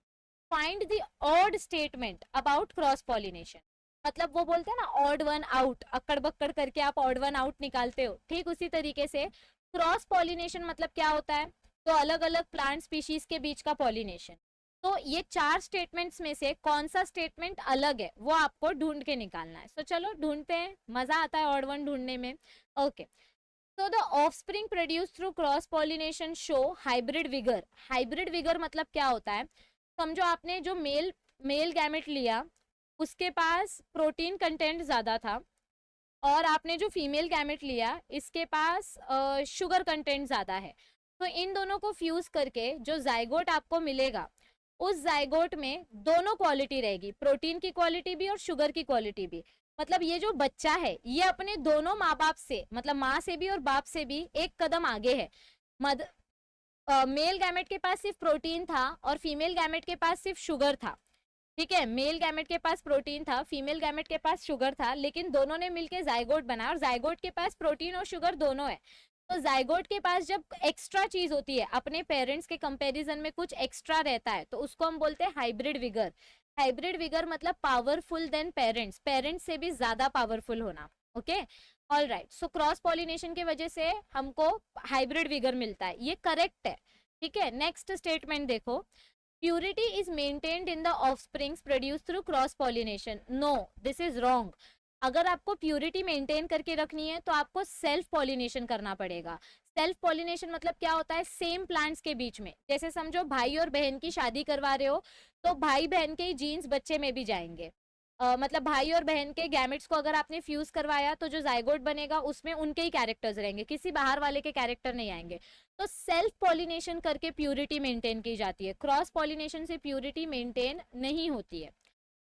Find the odd statement about cross pollination, मतलब वो बोलते हैं ना ऑड वन आउट, अक्कड़ बक्कड़ करके आप ऑड वन आउट निकालते हो, ठीक उसी तरीके से क्रॉस पॉलिनेशन मतलब क्या होता है, तो अलग अलग प्लांट स्पीशीज के बीच का पॉलिनेशन। तो ये चार स्टेटमेंट्स में से कौन सा स्टेटमेंट अलग है वो आपको ढूंढ के निकालना है। तो चलो ढूंढते हैं, मजा आता है ऑड वन ढूंढने में। ओके, तो the offspring produce through cross pollination show hybrid vigour, hybrid vigour मतलब क्या होता है, समझो आपने जो मेल गैमेट लिया उसके पास प्रोटीन कंटेंट ज्यादा था, और आपने जो फीमेल गैमेट लिया इसके पास शुगर कंटेंट ज्यादा है, तो इन दोनों को फ्यूज करके जो जाइगोट आपको मिलेगा उस जाइगोट में दोनों क्वालिटी रहेगी, प्रोटीन की क्वालिटी भी और शुगर की क्वालिटी भी। मतलब ये जो बच्चा है ये अपने दोनों माँ बाप से, मतलब माँ से भी और बाप से भी एक कदम आगे है। मेल गैमेट के पास सिर्फ प्रोटीन था और फीमेल गैमेट के पास सिर्फ शुगर था, ठीक है, मेल गैमेट के पास प्रोटीन था, फीमेल गैमेट के पास शुगर था, लेकिन दोनों ने मिलकर जाइगोट बनाया, और जाइगोट के पास प्रोटीन और शुगर दोनों है। तो जाइगोट के पास जब एक्स्ट्रा चीज होती है, अपने पेरेंट्स के कंपैरिजन में कुछ एक्स्ट्रा रहता है, तो उसको हम बोलते हैं हाइब्रिड विगर। हाइब्रिड विगर मतलब पावरफुल देन पेरेंट्स, पेरेंट्स से भी ज्यादा पावरफुल होना। Okay, all right, so cross pollination की वजह से हमको हाइब्रिड विगर मिलता है, ये करेक्ट है। ठीक है, नेक्स्ट स्टेटमेंट देखो, purity is maintained in the offsprings produce through cross pollination, no this is wrong. अगर आपको प्यूरिटी मेंटेन करके रखनी है तो आपको सेल्फ पॉलिनेशन करना पड़ेगा। सेल्फ पॉलिनेशन मतलब क्या होता है, सेम प्लांट्स के बीच में, जैसे समझो भाई और बहन की शादी करवा रहे हो तो भाई बहन के ही जीन्स बच्चे में भी जाएंगे। मतलब भाई और बहन के गैमेट्स को अगर आपने फ्यूज करवाया तो जो जाइगोट बनेगा उसमें उनके ही कैरेक्टर्स रहेंगे, किसी बाहर वाले के कैरेक्टर नहीं आएंगे। तो सेल्फ पॉलिनेशन करके प्यूरिटी मेंटेन की जाती है, क्रॉस पॉलिनेशन से प्यूरिटी मेंटेन नहीं होती है।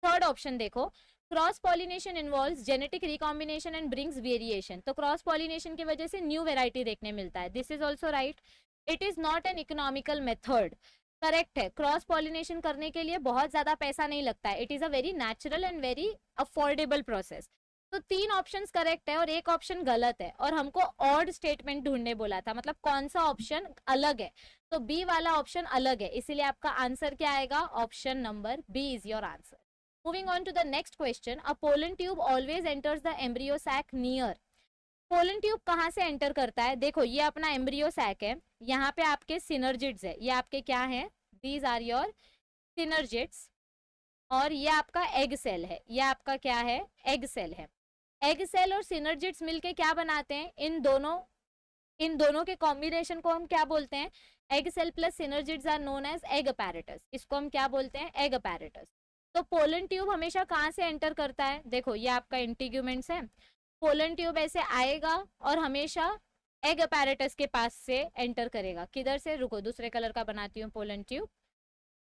थर्ड ऑप्शन देखो, cross pollination involves genetic recombination and brings variation, तो क्रॉस पॉलिनेशन की वजह से न्यू वेराइटी देखने मिलता है, this is also right. It is not an economical method, correct है, क्रॉस पॉलिनेशन करने के लिए बहुत ज्यादा पैसा नहीं लगता है, it is a very natural and very affordable process. तो 3 ऑप्शंस करेक्ट है और एक ऑप्शन गलत है, और हमको ऑड स्टेटमेंट ढूंढने बोला था, मतलब कौन सा ऑप्शन अलग है, तो बी वाला ऑप्शन अलग है, इसीलिए आपका आंसर क्या आएगा, option number B is your answer. Moving on to the next question, a pollen tube always enters the embryo sac near. Pollen tube कहाँ से एंटर करता है, देखो ये अपना एम्ब्रियो सैक है, यहाँ पे आपके सिनर्जिड्स है, ये आपके क्या है, दीज आर योर सिनर्जिड्स, और ये आपका एग सेल है, ये आपका क्या है, एग सेल है। एग सेल और सिनर्जिड्स मिलके क्या बनाते हैं, इन दोनों के कॉम्बिनेशन को हम क्या बोलते हैं, egg cell plus synergids are known as egg apparatus, इसको हम क्या बोलते हैं, एग अपैरेटस। तो पोलन ट्यूब हमेशा कहाँ से एंटर करता है, देखो ये आपका इंटीग्यूमेंट्स है, पोलन ट्यूब ऐसे आएगा और हमेशा एग अपैरेटस के पास से एंटर करेगा, किधर से, रुको दूसरे कलर का बनाती हूँ पोलन ट्यूब,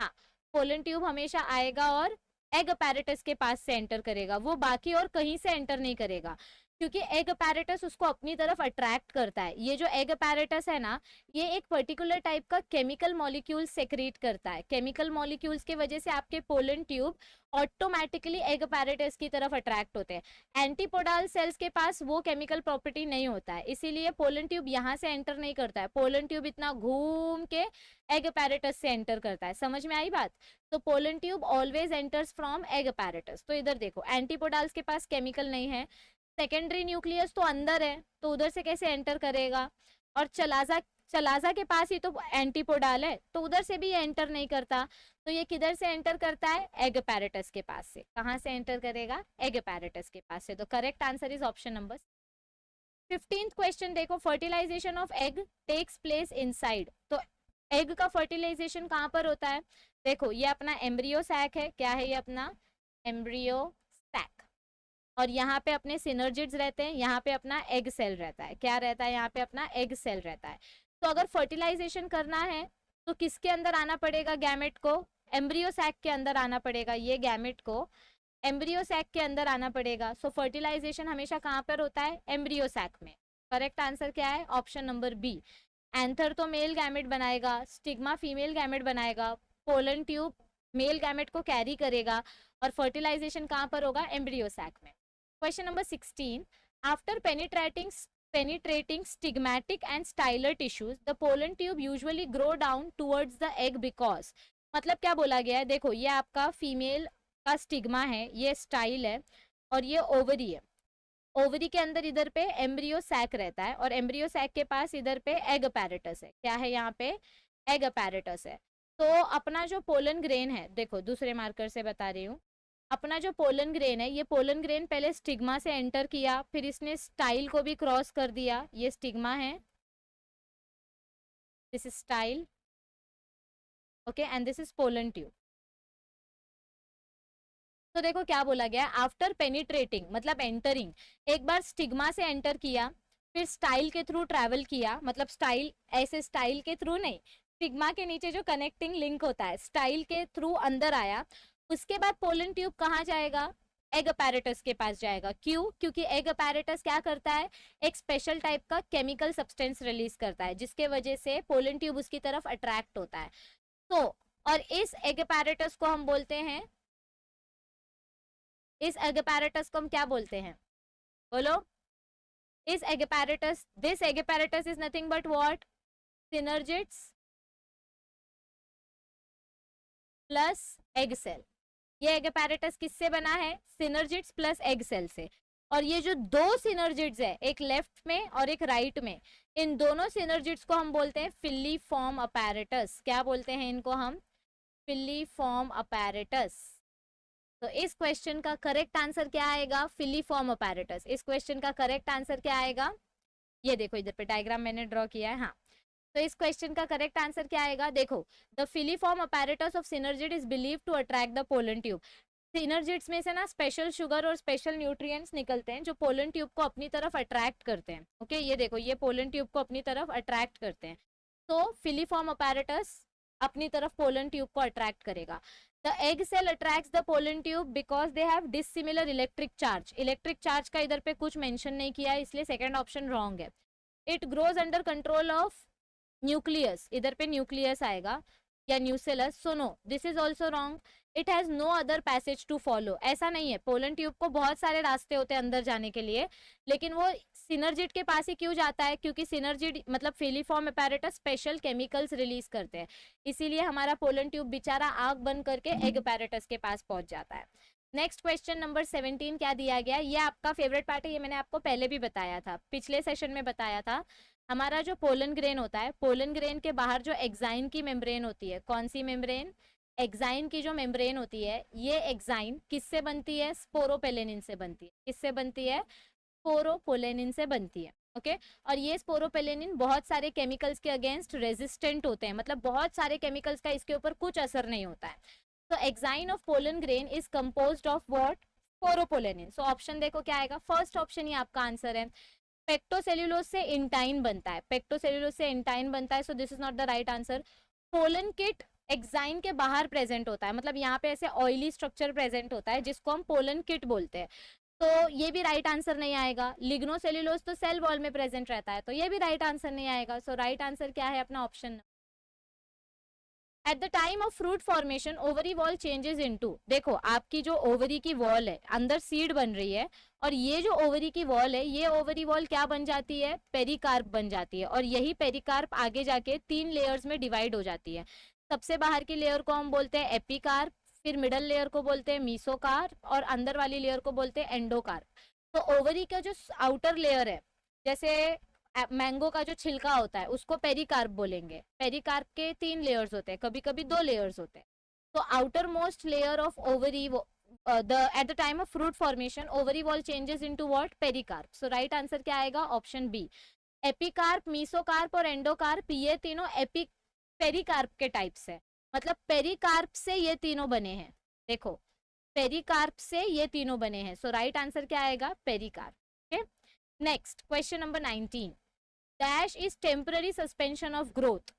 हाँ, पोलन ट्यूब हमेशा आएगा और एग अपैरेटस के पास से एंटर करेगा, वो बाकी और कहीं से एंटर नहीं करेगा, क्योंकि एग अपैरेटस उसको अपनी तरफ अट्रैक्ट करता है। ये जो एग अपैरेटस है ना, ये एक पर्टिकुलर टाइप का केमिकल मॉलिक्यूल सेक्रेट करता है, केमिकल मॉलिक्यूल्स के वजह से आपके pollen tube automatically egg apparatus की तरफ अट्रैक्ट होते हैं। एंटीपोडाल सेल्स के पास वो केमिकल प्रॉपर्टी नहीं होता है, इसीलिए पोलन ट्यूब यहाँ से एंटर नहीं करता है, पोलन ट्यूब इतना घूम के एग अपैरेटस से एंटर करता है। समझ में आई बात? तो pollen tube always enters from egg apparatus. तो इधर देखो, एंटीपोडाल्स के पास केमिकल नहीं है, सेकेंडरी न्यूक्लियस तो अंदर है, तो उधर से कैसे एंटर करेगा, और चलाजा के पास ही तो एंटीपोडाल है, तो उधर से भी ये एंटर नहीं करता, तो ये किधर से एंटर करता है, एग अपैरेटस के पास से। कहाँ से एंटर करेगा, एग अपैरेटस के पास से। तो correct answer is option number 15th question देखो, fertilization of egg takes place inside. तो एग का फर्टिलाइजेशन कहाँ पर होता है, देखो ये अपना एम्ब्रियो सैक है, क्या है ये अपना एम्ब्रियो सैक, और यहाँ पे अपने सिनर्जिड्स रहते हैं, यहाँ पे अपना एग सेल रहता है, क्या रहता है, यहाँ पे अपना एग सेल रहता है। तो अगर फर्टिलाइजेशन करना है तो किसके अंदर आना पड़ेगा, गैमेट को एम्ब्रियो सैक के अंदर आना पड़ेगा, ये गैमेट को एम्ब्रियो सैक के अंदर आना पड़ेगा। सो फर्टिलाइजेशन हमेशा कहाँ पर होता है, एम्ब्रियो सैक में। करेक्ट आंसर क्या है, ऑप्शन नंबर बी। एंथर तो मेल गैमेट बनाएगा, स्टिग्मा फीमेल गैमेट बनाएगा, पोलन ट्यूब मेल गैमेट को कैरी करेगा, और फर्टिलाइजेशन कहाँ पर होगा, एम्ब्रियो सैक में। Question number 16, after penetrating stigmatic and styler tissues, the pollen tube usually grow down towards the egg because, मतलब क्या बोला गया है, देखो ये आपका फीमेल का स्टिग्मा है, ये स्टाइल है, और ये ओवरी है, ओवरी के अंदर इधर पे एम्ब्रियो सैक रहता है, और एम्ब्रियो सैक के पास इधर पे एग अपैरेटस है, क्या है यहाँ पे, एग अपैरेटस है। तो अपना जो पोलन ग्रेन है, देखो दूसरे मार्कर से बता रही हूँ, अपना जो पोलन ग्रेन है, ये पोलन ग्रेन पहले स्टिग्मा से एंटर किया, फिर इसने स्टाइल को भी क्रॉस कर दिया, ये स्टिग्मा है, this is style, okay, and this is pollen tube. तो देखो क्या बोला गया, आफ्टर पेनिट्रेटिंग मतलब एंटरिंग, एक बार स्टिग्मा से एंटर किया, फिर स्टाइल के थ्रू ट्रैवल किया, मतलब स्टाइल ऐसे स्टाइल के थ्रू नहीं, स्टिग्मा के नीचे जो कनेक्टिंग लिंक होता है, स्टाइल के थ्रू अंदर आया, उसके बाद पोलन ट्यूब कहाँ जाएगा, एग अपैरेटस के पास जाएगा। क्यों? क्योंकि एग अपैरेटस क्या करता है, एक स्पेशल टाइप का केमिकल सब्सटेंस रिलीज करता है, जिसके वजह से पोलन ट्यूब उसकी तरफ अट्रैक्ट होता है। तो और इस एग अपैरेटस को हम बोलते हैं, इस एग अपैरेटस को हम क्या बोलते हैं, बोलो, इस egg apparatus, this egg apparatus is nothing but what, synergids plus egg cell. ये एग अपैरेटस किससे बना है, सिनर्जिड्स प्लस एग सेल से। और ये जो दो सिनर्जिड्स है, एक लेफ्ट में और एक राइट में, इन दोनों सिनर्जिड्स को हम बोलते हैं फिलीफॉर्म अपैरेटस। क्या बोलते हैं इनको हम, फिलीफॉर्म अपैरेटस। तो इस क्वेश्चन का करेक्ट आंसर क्या आएगा, फिलीफॉर्म अपैरेटस। इस क्वेश्चन का करेक्ट आंसर क्या आएगा, ये देखो इधर पे डायग्राम मैंने ड्रॉ किया है, हाँ। तो इस क्वेश्चन का करेक्ट आंसर क्या आएगा, देखो, the filiform apparatus of synergid is believe to attract the pollen tube. Synergids में से ना स्पेशल शुगर और स्पेशल न्यूट्रिएंट्स निकलते हैं जो पोलन ट्यूब को अपनी तरफ अट्रैक्ट करते हैं। ओके, ये देखो, ये पोलन ट्यूब को अपनी तरफ अट्रैक्ट करते हैं, तो फिलीफॉर्म अपैरेटस अपनी तरफ पोलन ट्यूब को अट्रैक्ट करेगा। The egg cell attracts the pollen tube because they have dissimilar electric charge. Electric charge का इधर पे कुछ मेंशन नहीं किया है, इसलिए सेकंड ऑप्शन रॉन्ग है। It grows under control of nucleus, इधर पे न्यूक्लियस आएगा, या nucellus, so no, this is also wrong. It has no other passage to follow, ऐसा नहीं है। पोलन ट्यूब को बहुत सारे रास्ते होते हैं अंदर जाने के लिए, लेकिन वो सिनर्जिड के पास ही क्यों जाता है? क्योंकि सिनर्जिड मतलब filiform apparatus special chemicals release करते हैं, इसीलिए हमारा पोलन ट्यूब बेचारा आग बंद करके एग अपैरेटस के पास पहुंच जाता है। नेक्स्ट क्वेश्चन नंबर 17 क्या दिया गया? ये आपका फेवरेट पार्ट है, ये मैंने आपको पहले भी बताया था, पिछले सेशन में बताया था। हमारा जो पोलन ग्रेन होता है, पोलन ग्रेन के बाहर जो एक्साइन की मेम्ब्रेन होती है, कौन सी मेम्ब्रेन? एक्साइन की जो मेम्ब्रेन होती है, ये एक्साइन किससे बनती है? स्पोरोपेलेनिन से बनती है। किससे बनती है? स्पोरोपोलेनिन से बनती है। ओके और ये स्पोरोपेलेनिन बहुत सारे केमिकल्स के अगेंस्ट रेजिस्टेंट होते हैं, मतलब बहुत सारे केमिकल्स का इसके ऊपर कुछ असर नहीं होता है। तो exine of pollen grain is composed of what? Sporopollenin. So option देखो क्या आएगा, फर्स्ट ऑप्शन ही आपका आंसर है। पेक्टोसेल्यूलोज से इंटाइन बनता है, पेक्टोसेल्यूलोज से इंटाइन बनता है, so this is not the right answer. Pollen kit exine के बाहर प्रेजेंट होता है, मतलब यहाँ पे ऐसे ऑयली स्ट्रक्चर प्रेजेंट होता है जिसको हम पोलन किट बोलते हैं, तो ये भी राइट आंसर नहीं आएगा। लिग्नोसेल्यूलोज तो सेल वॉल में प्रेजेंट रहता है, तो ये भी राइट आंसर नहीं आएगा। सो राइट आंसर क्या है अपना? Option at the time of fruit formation ovary wall changes into, देखो आपकी जो ओवरी की वॉल है, अंदर सीड बन रही है, और ये जो ओवरी की वॉल है, ये ओवरी वॉल क्या बन जाती है? पेरिकार्प बन जाती है, और यही पेरिकार्प आगे जाके 3 लेयर्स में डिवाइड हो जाती है। सबसे बाहर की लेयर को हम बोलते हैं एपिकार्प, फिर मिडल लेयर को बोलते हैं मीसोकार्प, और अंदर वाली लेयर को बोलते हैं एंडोकार्प। तो ओवरी का जो आउटर लेयर है, जैसे मैंगो का जो छिलका होता है उसको पेरिकार्प बोलेंगे। पेरिकार्प के 3 लेयर्स होते हैं, कभी कभी 2 लेयर्स होते हैं। तो outer most layer of ovary at the time of fruit formation ovary wall changes into what? Pericarp. So right answer क्या आएगा? Option B. एपिकार्प, मीसोकार्प और एंडोकार्प ये तीनों पेरिकार्प के टाइप्स है, मतलब पेरिकार्प से ये तीनों बने हैं। देखो पेरिकार्प से ये तीनों बने हैं, सो राइट आंसर क्या आएगा? Pericarp. Okay next question number 19, dash is temporary suspension of growth.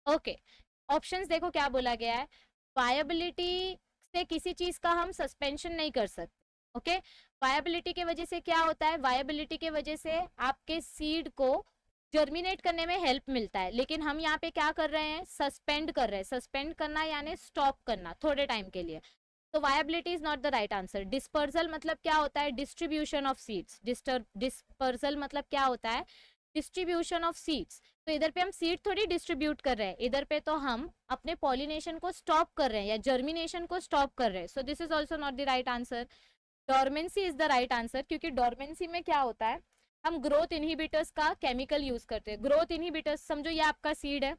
Okay options देखो क्या बोला गया है। वायबिलिटी से किसी चीज का हम सस्पेंशन नहीं कर सकते। ओके वायबिलिटी के वजह से क्या होता है? वायबिलिटी के वजह से आपके सीड को जर्मिनेट करने में हेल्प मिलता है, लेकिन हम यहाँ पे क्या कर रहे हैं? सस्पेंड कर रहे हैं। सस्पेंड करना यानी स्टॉप करना थोड़े टाइम के लिए। तो viability is not the right answer. Dispersal मतलब क्या होता है? Distribution of seeds. डिस्पर्सल मतलब क्या होता है? Distribution of seeds. तो इधर पे हम सीड थोड़ी डिस्ट्रीब्यूट कर रहे हैं, इधर पे तो हम अपने पॉलिनेशन को स्टॉप कर रहे हैं या जर्मिनेशन को स्टॉप कर रहे हैं। सो this is also not the right answer. Dormancy is the right answer, क्योंकि डॉर्मेंसी में क्या होता है? हम ग्रोथ इनहिबिटर्स का केमिकल यूज करते हैं। ग्रोथ इनहिबिटर्स समझो ये आपका सीड है,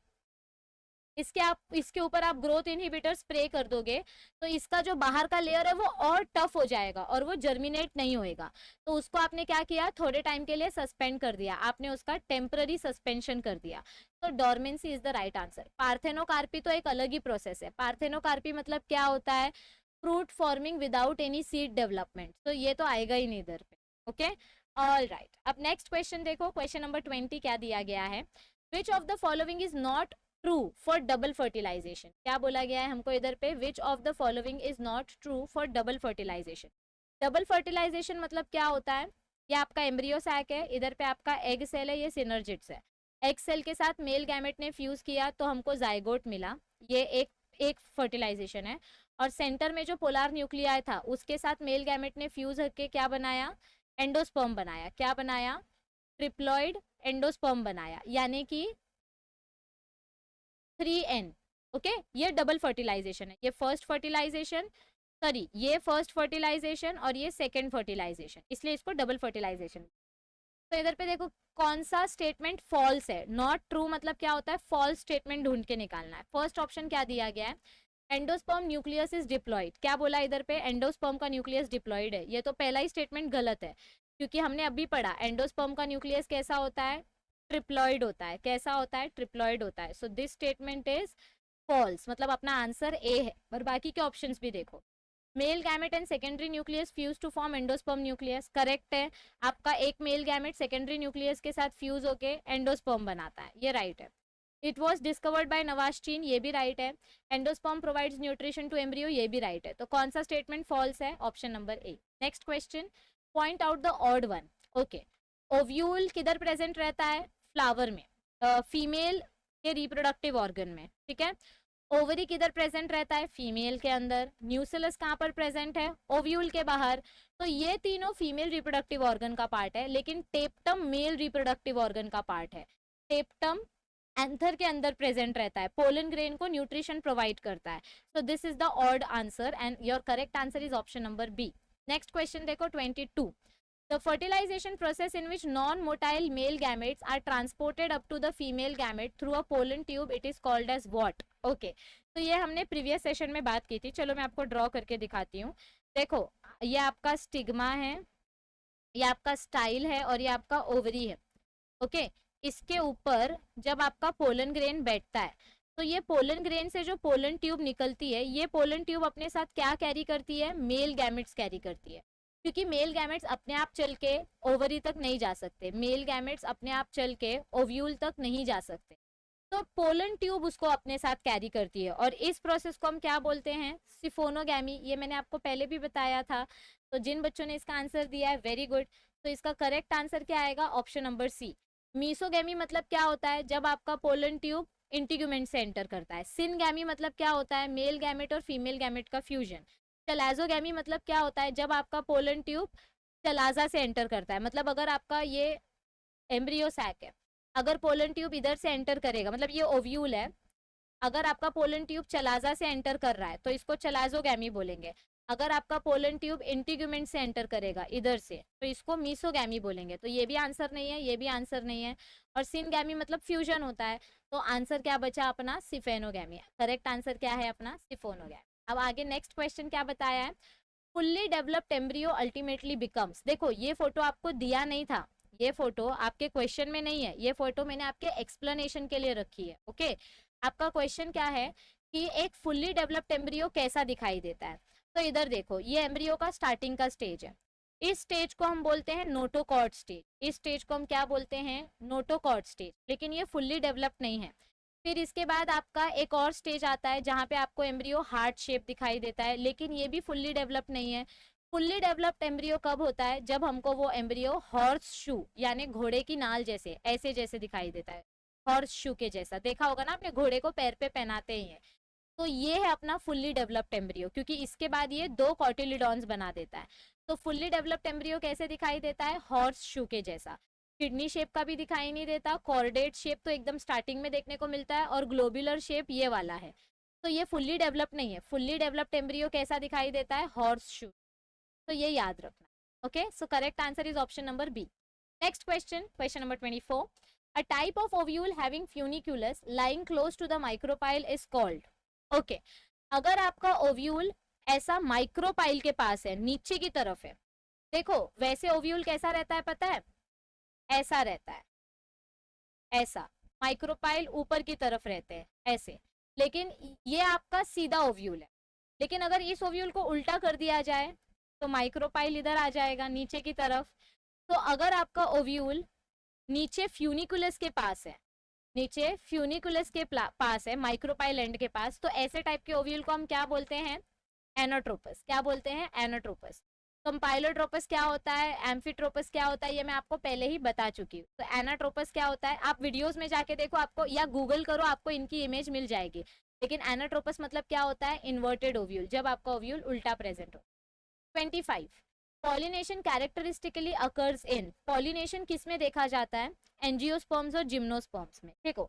इसके ऊपर आप ग्रोथ इनहिबिटर स्प्रे कर दोगे तो इसका जो बाहर का लेयर है वो और टफ हो जाएगा और वो जर्मिनेट नहीं होएगा। तो उसको आपने क्या किया? थोड़े टाइम के लिए सस्पेंड कर दिया, आपने उसका टेम्पररी सस्पेंशन कर दिया। तो dormancy is the right answer. Parthenocarpy तो एक अलग ही प्रोसेस है। पार्थेनोकार्पी मतलब क्या होता है? Fruit forming without any seed development, तो ये तो आएगा ही नहीं इधर पे। ओके ऑल राइट, अब नेक्स्ट क्वेश्चन देखो, क्वेश्चन नंबर 20 क्या दिया गया है? Which of the following is not true for double fertilization. क्या बोला गया है हमको इधर पे? Which of the following is not true for double fertilization. Double fertilization मतलब क्या होता है? ये आपका एम्ब्रियो सैक है, इधर पे आपका एग सेल है, ये सिनर्जिड्स है। एग सेल के साथ मेल गैमेट ने फ्यूज किया तो हमको जाइगोट मिला, ये एक फर्टिलाइजेशन है। और सेंटर में जो पोलर न्यूक्लियाई था उसके साथ मेल गैमेट ने फ्यूज करके क्या बनाया? एंडोस्पर्म बनाया। क्या बनाया? ट्रिप्लॉइड एंडोस्पर्म बनाया, यानी कि 3N। ओके ये डबल फर्टिलाइजेशन है। ये फर्स्ट फर्टिलाइजेशन, सॉरी ये फर्स्ट फर्टिलाइजेशन और ये सेकंड फर्टिलाइजेशन, इसलिए इसको डबल फर्टिलाइजेशन। तो इधर पे देखो कौन सा स्टेटमेंट फॉल्स है। नॉट ट्रू मतलब क्या होता है? फॉल्स स्टेटमेंट ढूंढ के निकालना है। फर्स्ट ऑप्शन क्या दिया गया है? Endosperm nucleus is diploid. क्या बोला इधर पे? एंडोस्पर्म का न्यूक्लियस डिप्लॉइड है। ये तो पहला ही स्टेटमेंट गलत है, क्योंकि हमने अभी पढ़ा एंडोस्पर्म का न्यूक्लियस कैसा होता है? ट्रिप्लॉइड होता है। कैसा होता है? ट्रिप्लॉइड होता है। So this statement is false, मतलब अपना आंसर ए है। और बाकी के ऑप्शंस भी देखो। Male gamete and secondary nucleus fuse to form endosperm nucleus, correct है। आपका एक मेल गैमेट सेकेंडरी न्यूक्लियस के साथ फ्यूज होके एंडोस्पर्म बनाता है, ये राइट है। It was discovered by Nawaschin, ये भी राइट है। Endosperm provides nutrition to embryo, ये भी राइट है। तो कौन सा स्टेटमेंट फॉल्स है? Option number A. Next question, point out the odd one. Okay ovule किधर प्रेजेंट रहता है? फ्लावर में, फीमेल के रिप्रोडक्टिव ऑर्गन में, ठीक है। ओवरी किधर प्रेजेंट रहता है? फीमेल के अंदर। न्यूसिलस कहाँ पर प्रेजेंट है? ओव्यूल के बाहर। तो ये तीनों फीमेल रिप्रोडक्टिव ऑर्गन का पार्ट है, लेकिन टेप्टम मेल रिप्रोडक्टिव ऑर्गन का पार्ट है। टेप्टम एंथर के अंदर प्रेजेंट रहता है, पोलन ग्रेन को न्यूट्रिशन प्रोवाइड करता है। So this is the odd answer and your correct answer is option number B. Next question देखो 22. The fertilization process in which non-motile male gametes are transported up to the female gamete through a pollen tube, it is called as what? Okay, तो ये हमने प्रीवियस सेशन में बात की थी। चलो मैं आपको ड्रॉ करके दिखाती हूँ। देखो, ये आपका स्टिग्मा है, ये आपका स्टाइल है और ये आपका ओवरी है। ओके, इसके ऊपर जब आपका पोलन ग्रेन बैठता है तो ये पोलन ग्रेन से जो पोलन ट्यूब निकलती है, ये पोलन ट्यूब अपने साथ क्या कैरी करती है? मेल गैमेट्स कैरी करती है, क्योंकि मेल गैमेट्स अपने आप चल के ओवरी तक नहीं जा सकते, मेल गैमेट्स अपने आप चल के ओव्यूल तक नहीं जा सकते, तो पोलन ट्यूब उसको अपने साथ कैरी करती है और इस प्रोसेस को हम क्या बोलते हैं? सिफोनोगैमी। ये मैंने आपको पहले भी बताया था। तो जिन बच्चों ने इसका आंसर दिया है वेरी गुड। तो इसका करेक्ट आंसर क्या आएगा? ऑप्शन नंबर सी। मीसोगैमी मतलब क्या होता है? जब आपका पोलन ट्यूब इंटीग्यूमेंट से एंटर करता है। सिनगैमी मतलब क्या होता है? मेल गैमेट और फीमेल गैमेट का फ्यूजन। चलाजोगैमी मतलब क्या होता है? जब आपका पोलन ट्यूब चलाजा से एंटर करता है, मतलब अगर आपका ये एम्ब्रियो सैक है, अगर पोलन ट्यूब इधर से एंटर करेगा, मतलब ये ओव्यूल है, अगर आपका पोलन ट्यूब चलाजा से एंटर कर रहा है तो इसको चलाजोगैमी बोलेंगे। अगर आपका पोलन ट्यूब इंटीग्यूमेंट से एंटर करेगा इधर से तो इसको मीसोगैमी बोलेंगे। तो ये भी आंसर नहीं है, ये भी आंसर नहीं है। और सिनगैमी मतलब फ्यूजन होता है। तो आंसर क्या बचा अपना? सिफेनोगैमी। करेक्ट आंसर क्या है अपना? सिफोनोगैमी। अब आगे नेक्स्ट क्वेश्चन क्या बताया है? Fully developed embryo ultimately becomes. देखो, ये फोटो आपको दिया नहीं था, ये फोटो आपके क्वेश्चन में नहीं है, ये फोटो मैंने आपके एक्सप्लेनेशन के लिए रखी है। ओके, आपका क्वेश्चन क्या है कि एक फुल्ली डेवलप्ड एम्ब्रियो कैसा दिखाई देता है? तो इधर देखो, ये एम्ब्रियो का स्टार्टिंग का स्टेज है। इस स्टेज को हम बोलते हैं नोटोकॉर्ड स्टेज। इस स्टेज को हम क्या बोलते हैं? Notochord stage. लेकिन ये फुल्ली डेवलप्ड नहीं है। फिर इसके बाद आपका एक और स्टेज आता है जहाँ पे आपको एम्ब्रियो हार्ट शेप दिखाई देता है, लेकिन ये भी फुल्ली डेवलप्ड नहीं है। फुल्ली डेवलप्ड एम्ब्रियो कब होता है? जब हमको वो एम्ब्रियो हॉर्स शू यानी घोड़े की नाल जैसे, ऐसे जैसे दिखाई देता है, हॉर्स शू के जैसा। देखा होगा ना आपने, घोड़े को पैर पे पहनाते ही है। तो ये है अपना फुल्ली डेवलप्ड एम्ब्रियो, क्योंकि इसके बाद ये 2 कॉटिलिडॉन्स बना देता है। तो फुल्ली डेवलप्ड एम्ब्रियो कैसे दिखाई देता है? हॉर्स शू के जैसा। किडनी शेप का भी दिखाई नहीं देता, कॉर्डेट शेप तो एकदम स्टार्टिंग में देखने को मिलता है, और ग्लोबुलर शेप ये वाला है। तो ये फुल्ली डेवलप्ड नहीं है। फुल्ली डेवलप्ड एम्ब्रियो कैसा दिखाई देता है? Horse shoe. तो ये याद रखना। Okay, so correct answer is option number B. Next question, question number 24. A type of ovule having funiculus lying close to the micropyle is called. Okay, अगर आपका ओव्यूल ऐसा माइक्रोपाइल के पास है, नीचे की तरफ है, देखो वैसे ओव्यूल कैसा रहता है पता है? ऐसा रहता है, ऐसा। माइक्रोपाइल ऊपर की तरफ रहते हैं ऐसे, लेकिन ये आपका सीधा ओव्यूल है। लेकिन अगर इस ओव्यूल को उल्टा कर दिया जाए तो माइक्रोपाइल इधर आ जाएगा नीचे की तरफ। तो अगर आपका ओव्यूल नीचे फ्यूनिकुलस के पास है, नीचे फ्यूनिकुलस के पास है, माइक्रोपाइल एंड के पास, तो ऐसे टाइप के ओव्यूल को हम क्या बोलते हैं? एनोट्रोपस। क्या बोलते हैं? एनोट्रोपस। कंपाइलोट्रोपस क्या होता है? एम्फीट्रोपस क्या होता है? ये मैं आपको पहले ही बता चुकी हूँ। तो एनाट्रोपस क्या होता है? आप वीडियोस में जाके देखो, आपको, या गूगल करो, आपको इनकी इमेज मिल जाएगी। लेकिन एनाट्रोपस मतलब क्या होता है? इन्वर्टेड ओव्यूल, जब आपका ओव्यूल उल्टा प्रेजेंट हो। 25. Pollination characteristically occurs in. Pollination किस में देखा जाता है? एंजियोस्पर्म्स और जिम्नोस्पर्म्स में। देखो,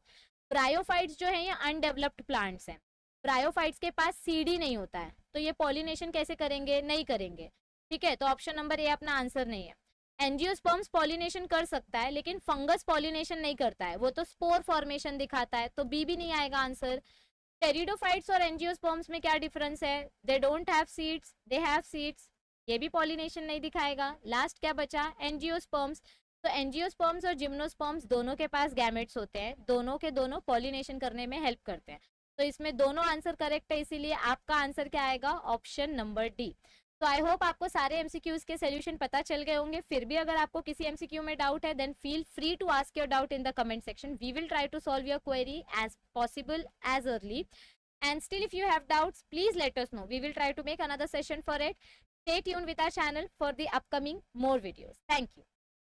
ब्रायोफाइट्स जो है ये अनडेवलप्ड प्लांट्स हैं। ब्रायोफाइट्स के पास सीड ही नहीं होता है, तो ये पॉलिनेशन कैसे करेंगे? नहीं करेंगे। ठीक है, तो ऑप्शन नंबर ए अपना आंसर नहीं है। एंजियोस्पर्म्स पॉलिनेशन कर सकता है, लेकिन फंगस पॉलिनेशन नहीं करता है, वो तो स्पोर फॉर्मेशन दिखाता है, तो बी भी नहीं आएगा आंसर। टेरिडोफाइट्स और एंजियोस्पर्म्स में क्या डिफरेंस है? They don't have seeds, they have seeds, ये भी पॉलिनेशन नहीं दिखाएगा। लास्ट क्या बचा? एंजियोस्पर्म्स। तो एंजियोस्पर्म्स और जिम्नोस्पर्म्स दोनों के पास गैमेट्स होते हैं, दोनों के दोनों पॉलिनेशन करने में हेल्प करते हैं। तो इसमें दोनों आंसर करेक्ट है, इसीलिए आपका आंसर क्या आएगा? Option number D. तो आई होप आपको सारे एमसीक्यूज के सोल्यूशन पता चल गए होंगे। फिर भी अगर आपको किसी एमसीक्यू में डाउट है, then feel free to ask your doubt in the comment section. We will try to solve your query as possible as early. And still, if you have doubts, please let us know. We will try to make another session for it. Stay tuned with our channel for the upcoming more videos. Thank you.